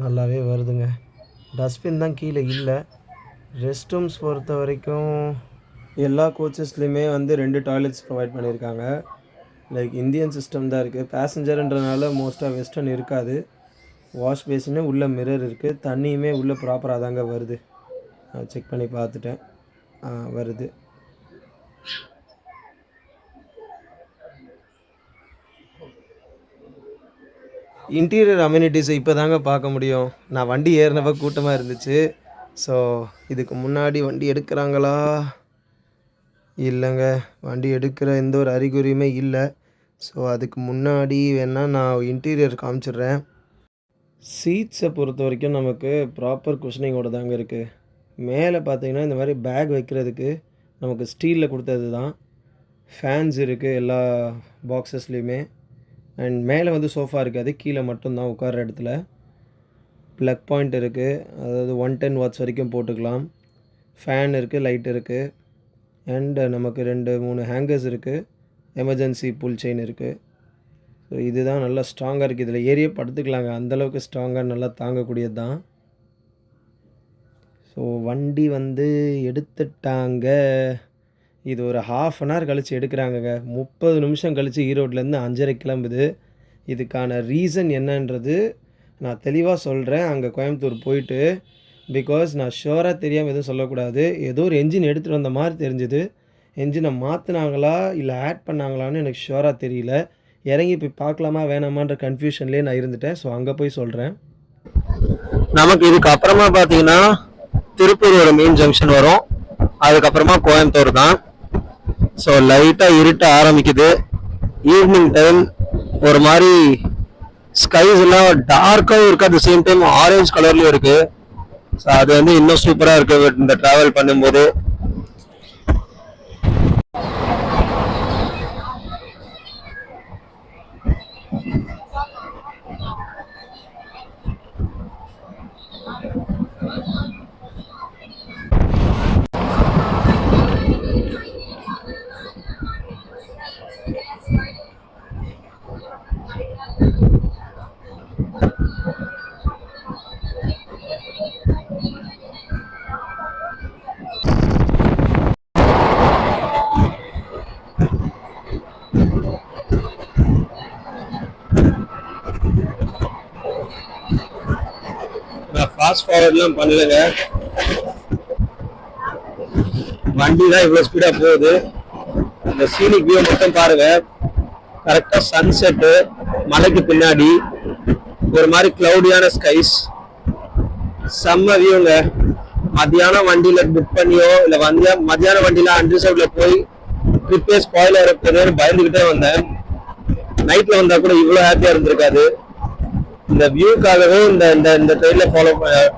நல்லாவே வருதுங்க. டஸ்ட்பின் தான் கீழே இல்லை. ரெஸ்ட் ரூம்ஸ் பொறுத்த வரைக்கும் எல்லா கோச்சஸ்லேயுமே வந்து 2 டாய்லெட்ஸ் ப்ரொவைட் பண்ணியிருக்காங்க. லைக் இந்தியன் சிஸ்டம் தான் இருக்குது. பேசஞ்சருன்றனால மோஸ்ட்டாக வெஸ்டர்ன் இருக்காது. வாஷ் பேசினே உள்ளே மிரர் இருக்குது. தண்ணியுமே உள்ளே ப்ராப்பராக தாங்க வருது. செக் பண்ணி பார்த்துட்டேன், வருது. இன்டீரியர் அம்யூனிட்டிஸை இப்போ தாங்க பார்க்க முடியும். நான் வண்டி ஏறினப்போ கூட்டமாக இருந்துச்சு. ஸோ இதுக்கு முன்னாடி வண்டி எடுக்கிறாங்களா இல்லைங்க, வண்டி எடுக்கிற எந்த ஒரு அறிகுறியுமே இல்லை. ஸோ அதுக்கு முன்னாடி வேணால் நான் இன்டீரியர் காமிச்சிடுறேன். சீட்ஸை பொறுத்த வரைக்கும் நமக்கு ப்ராப்பர் குஷனிங்கோடு தாங்க இருக்குது. மேலே பார்த்தீங்கன்னா இந்த மாதிரி பேக் வைக்கிறதுக்கு நமக்கு ஸ்டீலில் கொடுத்தது தான். ஃபேன்ஸ் இருக்குது எல்லா பாக்ஸஸ்லேயுமே. அண்ட் மேலே வந்து சோஃபா இருக்காது, கீழே மட்டும்தான் உட்கார்ற இடத்துல. ப்ளக் பாயிண்ட் இருக்குது, அதாவது 110 வாட்ஸ் வரைக்கும் போட்டுக்கலாம். ஃபேன் இருக்குது, லைட் இருக்குது. அண்ட் நமக்கு 2-3 ஹேங்கர்ஸ் இருக்குது. எமர்ஜென்சி புல் செயின் இருக்குது. ஸோ இதுதான் நல்லா ஸ்ட்ராங்காக இருக்குது. இதில் ஏறியே படுத்துக்கலாங்க, அந்தளவுக்கு ஸ்ட்ராங்காக நல்லா தாங்கக்கூடியது தான். ஸோ வண்டி வந்து எடுத்துட்டாங்க. இது ஒரு 1/2 அன் ஹவர் கழித்து எடுக்கிறாங்கங்க. 30 நிமிஷம் கழித்து ஈரோட்லேருந்து 5:30 கிளம்புது. இதுக்கான ரீசன் என்னன்றது நான் தெளிவாக சொல்கிறேன் அங்கே கோயம்புத்தூர் போயிட்டு. பிகாஸ் நான் ஷுவராக தெரியாமல் எதுவும் சொல்லக்கூடாது. ஏதோ ஒரு என்ஜின் எடுத்துகிட்டு வந்த மாதிரி தெரிஞ்சுது. என்ஜினை மாற்றினாங்களா இல்லை ஆட் பண்ணாங்களான்னு எனக்கு ஷுவராக தெரியல. இறங்கி போய் பார்க்கலாமா வேணாமான்ற கன்ஃபியூஷன்லேயே நான் இருந்துட்டேன். ஸோ அங்கே போய் சொல்கிறேன். நமக்கு இதுக்கு அப்புறமா பார்த்தீங்கன்னா திருப்பூர் ஒரு மெயின் ஜங்ஷன் வரும். அதுக்கப்புறமா கோயம்புத்தூர் தான். ஸோ லைட்டாக இருட்ட ஆரம்பிக்குது. ஈவினிங் டைம் ஒரு மாதிரி ஸ்கைஸ் எல்லாம் டார்க்காகவும் இருக்குது, at the same time orange கலர்லேயும் இருக்குது. ஸோ அது வந்து இன்னும் சூப்பராக இருக்குது இந்த ட்ராவல் பண்ணும்போது. ஃபாஸ்ட் ஃபார்வர்ட்லாம் பண்ணலங்க, வண்டி தான் இவ்வளோ ஸ்பீடாக போகுது. இந்த சீனிக் வியூ மட்டும் பாருங்க. கரெக்டாக சன்செட்டு, மலைக்கு பின்னாடி ஒரு மாதிரி கிளவுடியான ஸ்கைஸ், செம்ம வியூங்க. மத்தியானம் வண்டியில் புக் பண்ணியோ இல்லை மத்தியானம் வண்டியில் அன்ரிசர்வ்டில் போய் ட்ரிப்பே ஸ்பாயில் ஆகிறதுன்னு பயந்துக்கிட்டே வந்தேன். நைட்டில் வந்தால் கூட இவ்வளோ ஹாப்பியாக இருந்திருக்காது. இந்த வியூக்காகவே இந்த ட்ரெயினில்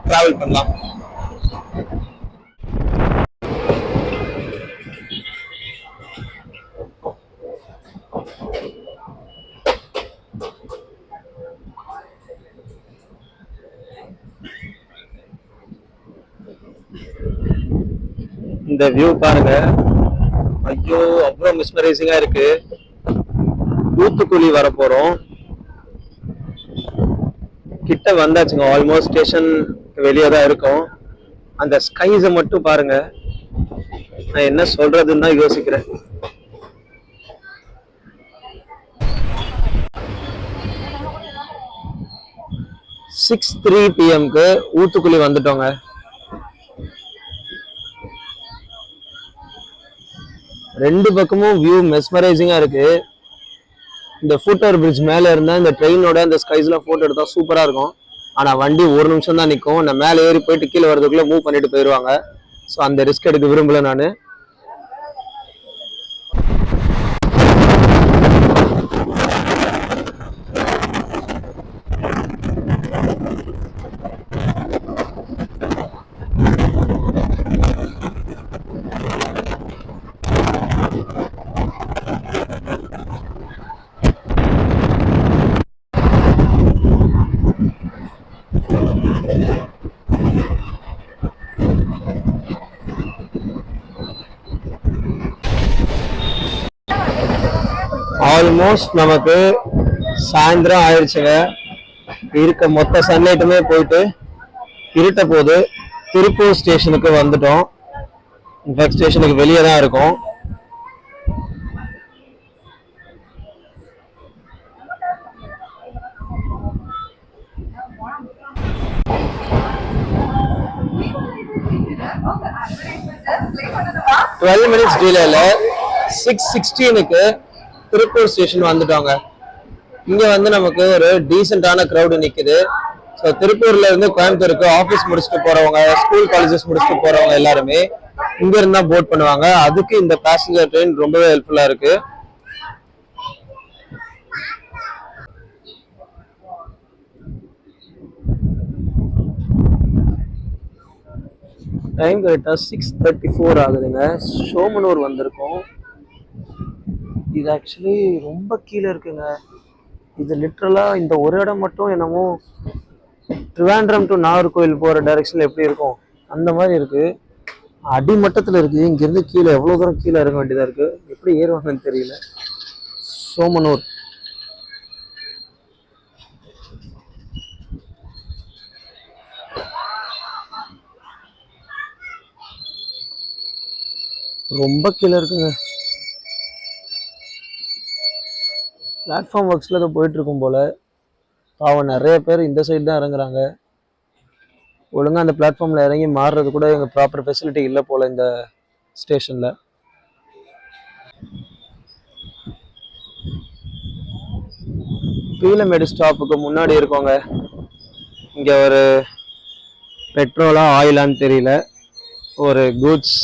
ட்ராவல் பண்ணலாம். இந்த வியூ பாருங்க, ஐயோ அவ்வளோ மிஸ்மரைசிங்கா இருக்கு. ஊத்துக்குழி வர போறோம், கிட்ட வந்தாச்சுங்க. ஆல்மோஸ்ட் ஸ்டேஷன் வெளியே தான் இருக்கும். அந்த ஸ்கைஸை மட்டும் பாருங்க, நான் என்ன சொல்றதுன்னு தான் யோசிக்கிறேன். சிக்ஸ் 3 PM ஊத்துக்குழி வந்துட்டோங்க. ரெண்டு பக்கமும் வியூ மெஸ்மரைசிங்கா இருக்கு. இந்த ஃபுட்ஓவர் பிரிட்ஜ் மேலே இருந்தால் இந்த ட்ரெயினோட அந்த ஸ்கைஸ்லாம் ஃபோட்டோ எடுத்தால் சூப்பராக இருக்கும். ஆனால் வண்டி ஒரு நிமிஷம் தான் நிற்கும். நான் மேலே ஏறி போயிட்டு கீழே வரதுக்குள்ளே மூவ் பண்ணிட்டு போயிடுவாங்க. ஸோ அந்த ரிஸ்க் எடுக்க விரும்பல நான். ஆல்மோஸ்ட் நமக்கு சாயந்தரம் ஆயிடுச்சுங்க. இருக்க மொத்த சன்லைட்டுமே போயிட்டு இருட்ட போது திருப்பூர் ஸ்டேஷனுக்கு வந்துட்டோம். இன்ஃபேக்ட் ஸ்டேஷனுக்கு வெளியே தான் இருக்கும். டுவெல் மினிட்ஸ் டிலேல 6:16 திருப்பூர் ஸ்டேஷன் வந்துட்டோங்க. இங்க வந்து நமக்கு ஒரு டீசென்டான க்ரௌடு நிக்குது. ஸோ திருப்பூர்ல இருந்து கோயம்புத்தூருக்கு ஆஃபீஸ் முடிச்சுட்டு போறவங்க, ஸ்கூல் காலேஜஸ் முடிச்சுட்டு போறவங்க எல்லாருமே இங்க இருந்தா போட் பண்ணுவாங்க. அதுக்கு இந்த பேசஞ்சர் ட்ரெயின் ரொம்பவே ஹெல்ப்ஃபுல்லா இருக்கு. டைம் கரெக்டாக 6:34 ஆகுதுங்க. சோமனூர் வந்திருக்கோம். இது ஆக்சுவலி ரொம்ப கீழே இருக்குங்க. இது லிட்ரலாக இந்த ஒரு இடம் மட்டும் என்னமோ ட்ரிவாண்ட்ரம் டு நாகர்கோவில் போகிற டைரெக்ஷனில் எப்படி இருக்கும் அந்த மாதிரி இருக்குது. அடிமட்டத்தில் இருக்குது. இங்கேருந்து கீழே எவ்வளோ தூரம் கீழே இறங்க வேண்டியதாக இருக்குது. எப்படி ஏறுவாங்கன்னு தெரியல. சோமனூர் ரொம்ப கீழே இருக்குங்க. பிளாட்ஃபார்ம் ஒர்க்ஸில் தான் போயிட்டுருக்கும் போல். பாவம் நிறைய பேர் இந்த சைடு தான் இறங்குறாங்க. ஒழுங்காக அந்த பிளாட்ஃபார்மில் இறங்கி மாறுறது கூட எங்கள் ப்ராப்பர் ஃபெசிலிட்டி இல்லை போல் இந்த ஸ்டேஷனில். பீலமேடு ஸ்டாப்புக்கு முன்னாடி இருக்கோங்க. இங்கே ஒரு பெட்ரோலா ஆயிலான்னு தெரியல, ஒரு கூட்ஸ்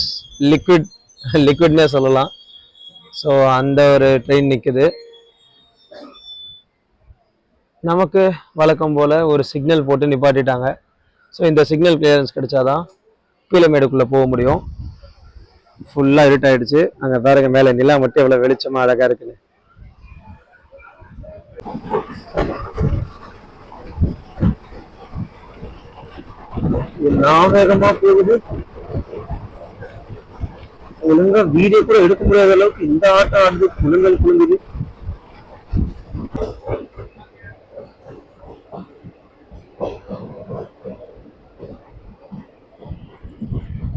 லிக்விட்னே சொல்லலாம். ஸோ அந்த ஒரு ட்ரெயின் நிற்குது. நமக்கு வழக்கம் போல் ஒரு சிக்னல் போட்டு நிப்பாட்டிட்டாங்க. ஸோ இந்த சிக்னல் கிளியரன்ஸ் கிடைச்சாதான் பீலமேடுக்குள்ளே போக முடியும். ஃபுல்லாக இருட்டாயிடுச்சு. அங்கே பாருங்க மேலே நிலா மட்டும் எவ்வளோ வெளிச்சமாக அழகாக இருக்குன்னு. நான் வேகமாக போகுது. ஒழுங்கா வீடியோ கூட எடுக்க முடியாத அளவுக்கு இந்த ஆட்டம் ஆடுது. குழுங்குது.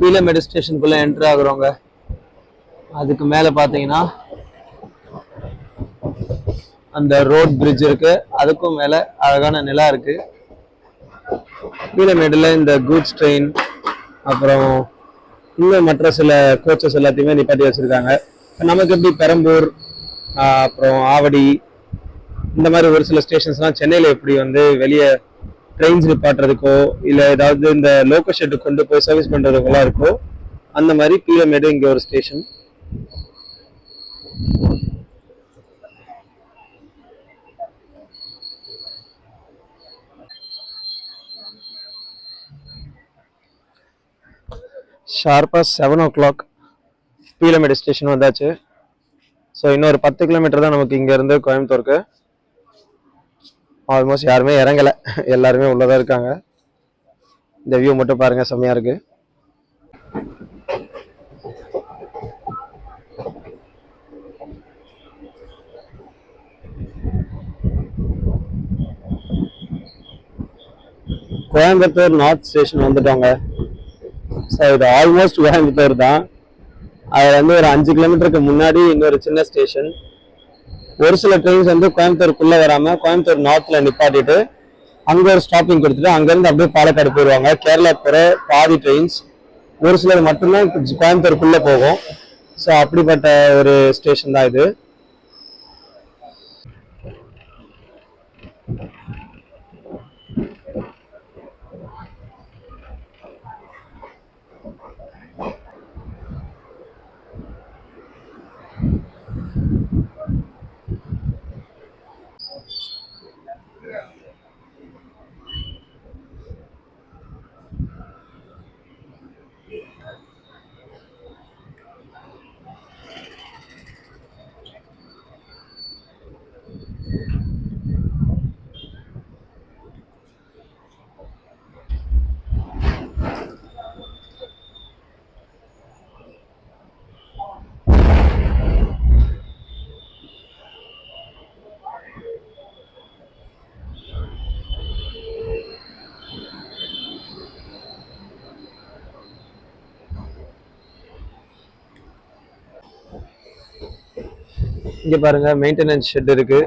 பீலமேடு ஸ்டேஷனுக்குள்ள என்ட்ரு ஆகுறோங்க. அதுக்கு மேல பாத்தீங்கன்னா அந்த ரோட் பிரிட்ஜ் இருக்கு. அதுக்கும் மேல அழகான நிலா இருக்கு. பீலமேடுல இந்த கூட்ஸ் ட்ரெயின் அப்புறம் இன்னும் மற்ற சில கோச்சஸ் எல்லாத்தையுமே நிப்பாட்டி வச்சிருக்காங்க. நமக்கு எப்படி பெரம்பூர் அப்புறம் ஆவடி இந்த மாதிரி ஒரு சில ஸ்டேஷன்ஸ்லாம் சென்னையில் எப்படி வந்து வெளியே ட்ரெயின்ஸ் நிப்பாட்டுறதுக்கோ இல்லை ஏதாவது இந்த லோக்கல் ஷெட்டுக்கு கொண்டு போய் சர்வீஸ் பண்ணுறதுக்கெல்லாம் இருக்கோ, அந்த மாதிரி பீலமேடு இங்கே ஒரு ஸ்டேஷன். ஷார்ப்பாக 7 o'clock பீலமேடு ஸ்டேஷன் வந்தாச்சு. ஸோ இன்னொரு 10 கிலோமீட்டர் தான் நமக்கு இங்கேருந்து கோயம்புத்தூருக்கு. ஆல்மோஸ்ட் யாருமே இறங்கலை, எல்லாருமே உள்ளதான் இருக்காங்க. இந்த வியூ மட்டும் பாருங்க, செம்மையா இருக்கு. கோயம்புத்தூர் நார்த் ஸ்டேஷன் வந்துட்டாங்க. ஸோ இது ஆல்மோஸ்ட் கோயம்புத்தூர் தான். அது வந்து ஒரு 5 கிலோமீட்டருக்கு முன்னாடி இன்னொரு சின்ன ஸ்டேஷன். ஒரு சில ட்ரெயின்ஸ் வந்து கோயம்புத்தூருக்குள்ளே வராமல் கோயம்புத்தூர் நார்த்தில் நிப்பாட்டிட்டு அங்கே ஒரு ஸ்டாப்பிங் கொடுத்துட்டு அங்கேருந்து அப்படியே பாலக்காடு போயிடுவாங்க. கேரளா போகிற பாதி ட்ரெயின்ஸ் ஒரு சிலர் மட்டும்தான் கோயம்புத்தூருக்குள்ளே போகும். ஸோ அப்படிப்பட்ட ஒரு ஸ்டேஷன் தான் இது. இங்கே பாருங்க மெயின்டெனன்ஸ் ஷெட் இருக்கு.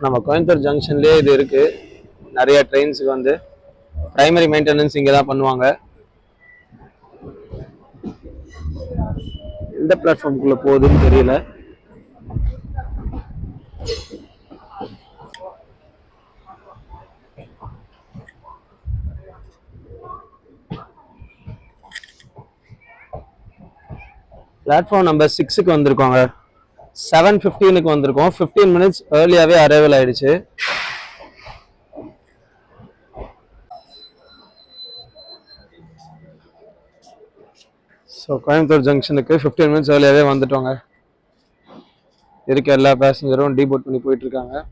நம்ம கோயம்புத்தூர் ஜங்ஷன்லேயே இது இருக்கு. நிறைய ட்ரெயின்ஸுக்கு வந்து பிரைமரி மெயின்டெனன்ஸ் இங்கே தான் பண்ணுவாங்க. எந்த பிளாட்ஃபார்முக்குள்ள போகுதுன்னு தெரியல. Platform number 6க்கு வந்திருக்கோங்க. 7:15க்கு வந்திருக்கோம். 15 minutes ஏர்லியாகவே அரைவல் ஆயிடுச்சு. ஸோ கோயம்புத்தூர் ஜங்ஷனுக்கு 15 minutes ஏர்லியாகவே வந்துட்டோங்க. இருக்க எல்லா பேசஞ்சரும் டீபோர்ட் பண்ணி போயிட்டு இருக்காங்க.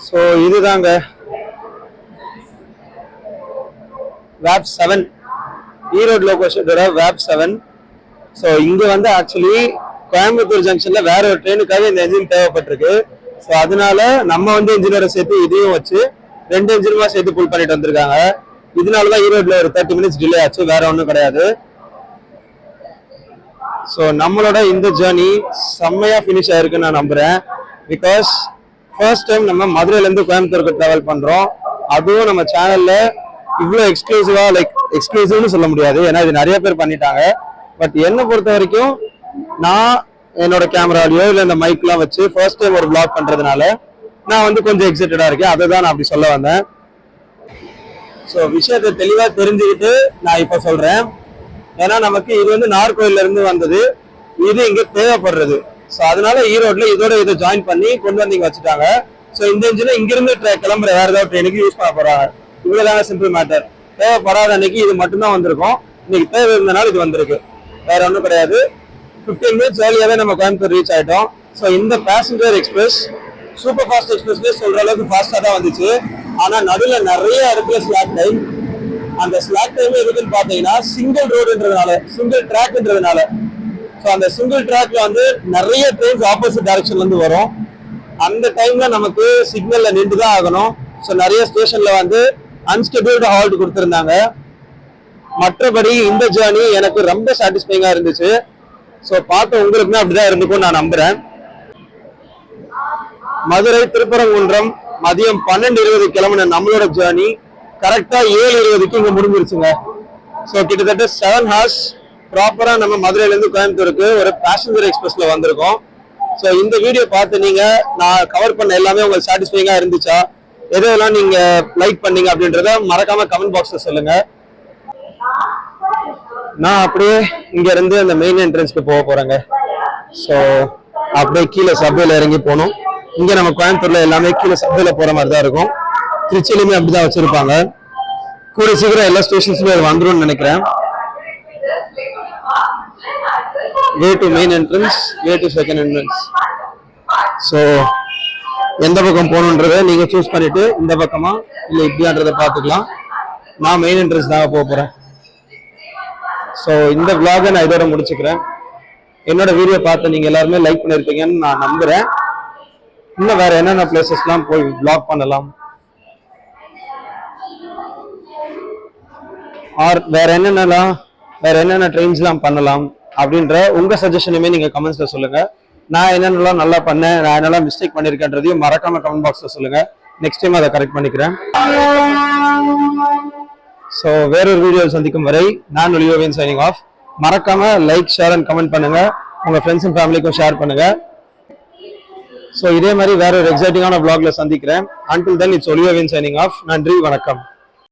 ஸோ இதுதாங்க வேப் 7 ஈரோடு லோகோஷனோட வேப் 7. ஸோ இங்க வந்து ஆக்சுவலி கோயம்புத்தூர் ஜங்ஷன்ல வேற ஒரு ட்ரெயினுக்காக இந்த என்ஜின் தேவைப்பட்டிருக்கு. ஸோ அதனால நம்ம வந்து இன்ஜினியரை சேர்த்து இதையும் வச்சு 2 என்ஜினுமா சேர்த்து புல் பண்ணிட்டு வந்திருக்காங்க. இதனாலதான் ஈரோட்ல ஒரு 30 minutes டிலே ஆச்சு, வேற ஒன்றும் கிடையாது. ஸோ நம்மளோட இந்த ஜேர்னி செம்மையா ஃபினிஷ் ஆயிருக்குன்னு நான் நம்புறேன். பிகாஸ் ஃபர்ஸ்ட் டைம் நம்ம மதுரையிலேருந்து கோயம்புத்தூருக்கு ட்ராவல் பண்றோம். அதுவும் நம்ம சேனல்ல இவ்வளோ எக்ஸ்க்ளூசிவா, லைக் எக்ஸ்க்ளூசிவ்னு சொல்ல முடியாது, ஏன்னா இது நிறைய பேர் பண்ணிட்டாங்க. பட் என்னை பொறுத்த வரைக்கும் நான் என்னோட கேமராலையோ இல்லை இந்த மைக்லாம் வச்சு ஃபர்ஸ்ட் டைம் ஒரு vlog பண்றதுனால நான் வந்து கொஞ்சம் எக்ஸைட்டடா இருக்கேன். அதை தான் நான் அப்படி சொல்ல வந்தேன். ஸோ விஷயத்தை தெளிவாக தெரிஞ்சுக்கிட்டு நான் இப்போ சொல்றேன். ஏன்னா நமக்கு இது வந்து நார்கோயில்ல இருந்து வந்தது, இது இங்க தேவைப்படுறது. ஸோ அதனால ஈரோட்ல இதோட இதை ஜாயின் பண்ணி கொண்டு வந்து இங்க வச்சுட்டாங்க. ஸோ இந்த இன்ஜினை இங்கிருந்து கிளம்புற வேற ஏதாவது ட்ரெயினுக்கு யூஸ் பண்ண போறாங்க. இவ்வளவுதாங்க சிம்பிள் மேட்டர். தேவைப்படாத அன்னைக்கு இது மட்டும்தான் வந்திருக்கும், இன்னைக்கு தேவை இருந்தனால இது வந்திருக்கு, வேற ஒன்றும் கிடையாது. 15 minutes ஏர்லியாவே நம்ம கோயம்புத்தூர் ரீச் ஆயிட்டோம். ஸோ இந்த பேசஞ்சர் எக்ஸ்பிரஸ் சூப்பர் ஃபாஸ்ட் எக்ஸ்பிரஸ்லேயே சொல்ற அளவுக்கு ஃபாஸ்டா தான் வந்துச்சு. ஆனா நடுவில் நிறைய இடத்துல ஸ்லாக் டைம். அந்த ஸ்லாக் டைம் எதுக்குன்னு பாத்தீங்கன்னா சிங்கிள் ரோடுன்றதுனால, சிங்கிள் ட்ராக்ன்றதுனால. ஸோ அந்த சிங்கிள் ட்ராக்ல வந்து நிறைய ட்ரெயின்ஸ் ஆப்போசிட் டைரக்ஷன்ல இருந்து வரும். அந்த டைம்ல நமக்கு சிக்னல்ல நின்று தான் ஆகணும். ஸோ நிறைய ஸ்டேஷன்ல வந்து அன்ஸ்கெட்யூல்டு ஹால்ட் கொடுத்துருந்தாங்க. மற்றபடி இந்த ஜேர்னி எனக்கு ரொம்ப சாட்டிஸ்ஃபைங்கா இருந்துச்சு. ஸோ பார்த்த உங்களுக்குமே அப்படிதான் இருந்துக்கும் நான் நம்புறேன். மதுரை திருப்பரங்குன்றம் மதியம் 12:20 கிளம்பின நம்மளோட ஜேர்னி கரெக்டா 7:20க்கு இங்க முடிஞ்சிருச்சுங்க. ஸோ கிட்டத்தட்ட 7 hours ப்ராப்பரா நம்ம மதுரையில இருந்து கோயம்புத்தூருக்கு ஒரு பேசஞ்சர் எக்ஸ்பிரஸ்ல வந்திருக்கோம். ஸோ இந்த வீடியோ பார்த்து நீங்க நான் கவர் பண்ண எல்லாமே உங்களுக்கு சாட்டிஸ்ஃபைங்கா இருந்துச்சா, எதெல்லாம் நீங்க லைக் பண்ணீங்க அப்படின்றத மறக்காம கமெண்ட் பாக்ஸ்ல சொல்லுங்க. நான் அப்படியே இங்க இருந்து அந்த மெயின் என்ட்ரன்ஸ்க்கு போக போறேங்க. ஸோ அப்படியே கீழே சப்வேல இறங்கி போகணும். இங்க நம்ம கோயம்புத்தூர்ல எல்லாமே கீழே சப்வேல போற மாதிரி தான் இருக்கும். திருச்சியிலுமே அப்படிதான் வச்சிருப்பாங்க. கூட சீக்கிரம் எல்லா ஸ்டேஷன்ஸ்லயும் அது வந்துடும் நினைக்கிறேன். Way to main entrance, way to second entrance. So எந்த பக்கம் போகணுன்றதை நீங்க சூஸ் பண்ணிட்டு இந்த பக்கமா இல்லை இப்படியான்றதை பார்த்துக்கலாம். நான் மெயின் என்ட்ரன்ஸ் தாங்க போக போறேன். ஸோ இந்த vlog-ஐ நான் இதோட முடிச்சுக்கிறேன். என்னோட வீடியோ பார்த்து நீங்க எல்லாருமே லைக் பண்ணிருப்பீங்கன்னு நான் நம்புறேன். இன்னும் வேற என்னென்ன பிளேசஸ்லாம் போய் vlog பண்ணலாம், ஆர் வேற என்னென்ன ட்ரெயின்ஸ்லாம் பண்ணலாம் அப்படின்ற உங்க சஜஷனுமே நீங்க கமெண்ட்ஸ்ல சொல்லுங்க. நான் என்னென்னலாம் நல்லா பண்ணேன், நான் என்னெல்லாம் மிஸ்டேக் பண்ணிருக்கேன்றதையும் மறக்காம கமெண்ட் பாக்ஸ்ல சொல்லுங்க. நெக்ஸ்ட் டைம் அதை கரெக்ட் பண்ணிக்கிறேன். ஸோ வேறொரு வீடியோ சந்திக்கும் வரை நான் ஒலியோவியன் சைனிங் ஆஃப். மறக்காம லைக், ஷேர் அண்ட் கமெண்ட் பண்ணுங்க. உங்க ஃப்ரெண்ட்ஸ் அண்ட் ஃபேமிலிக்கும் ஷேர் பண்ணுங்க. ஸோ இதே மாதிரி வேற ஒரு எக்ஸைட்டிங்கான vlogல சந்திக்கிறேன். Until then, it's Oliyoviyan signing off. நன்றி, வணக்கம்.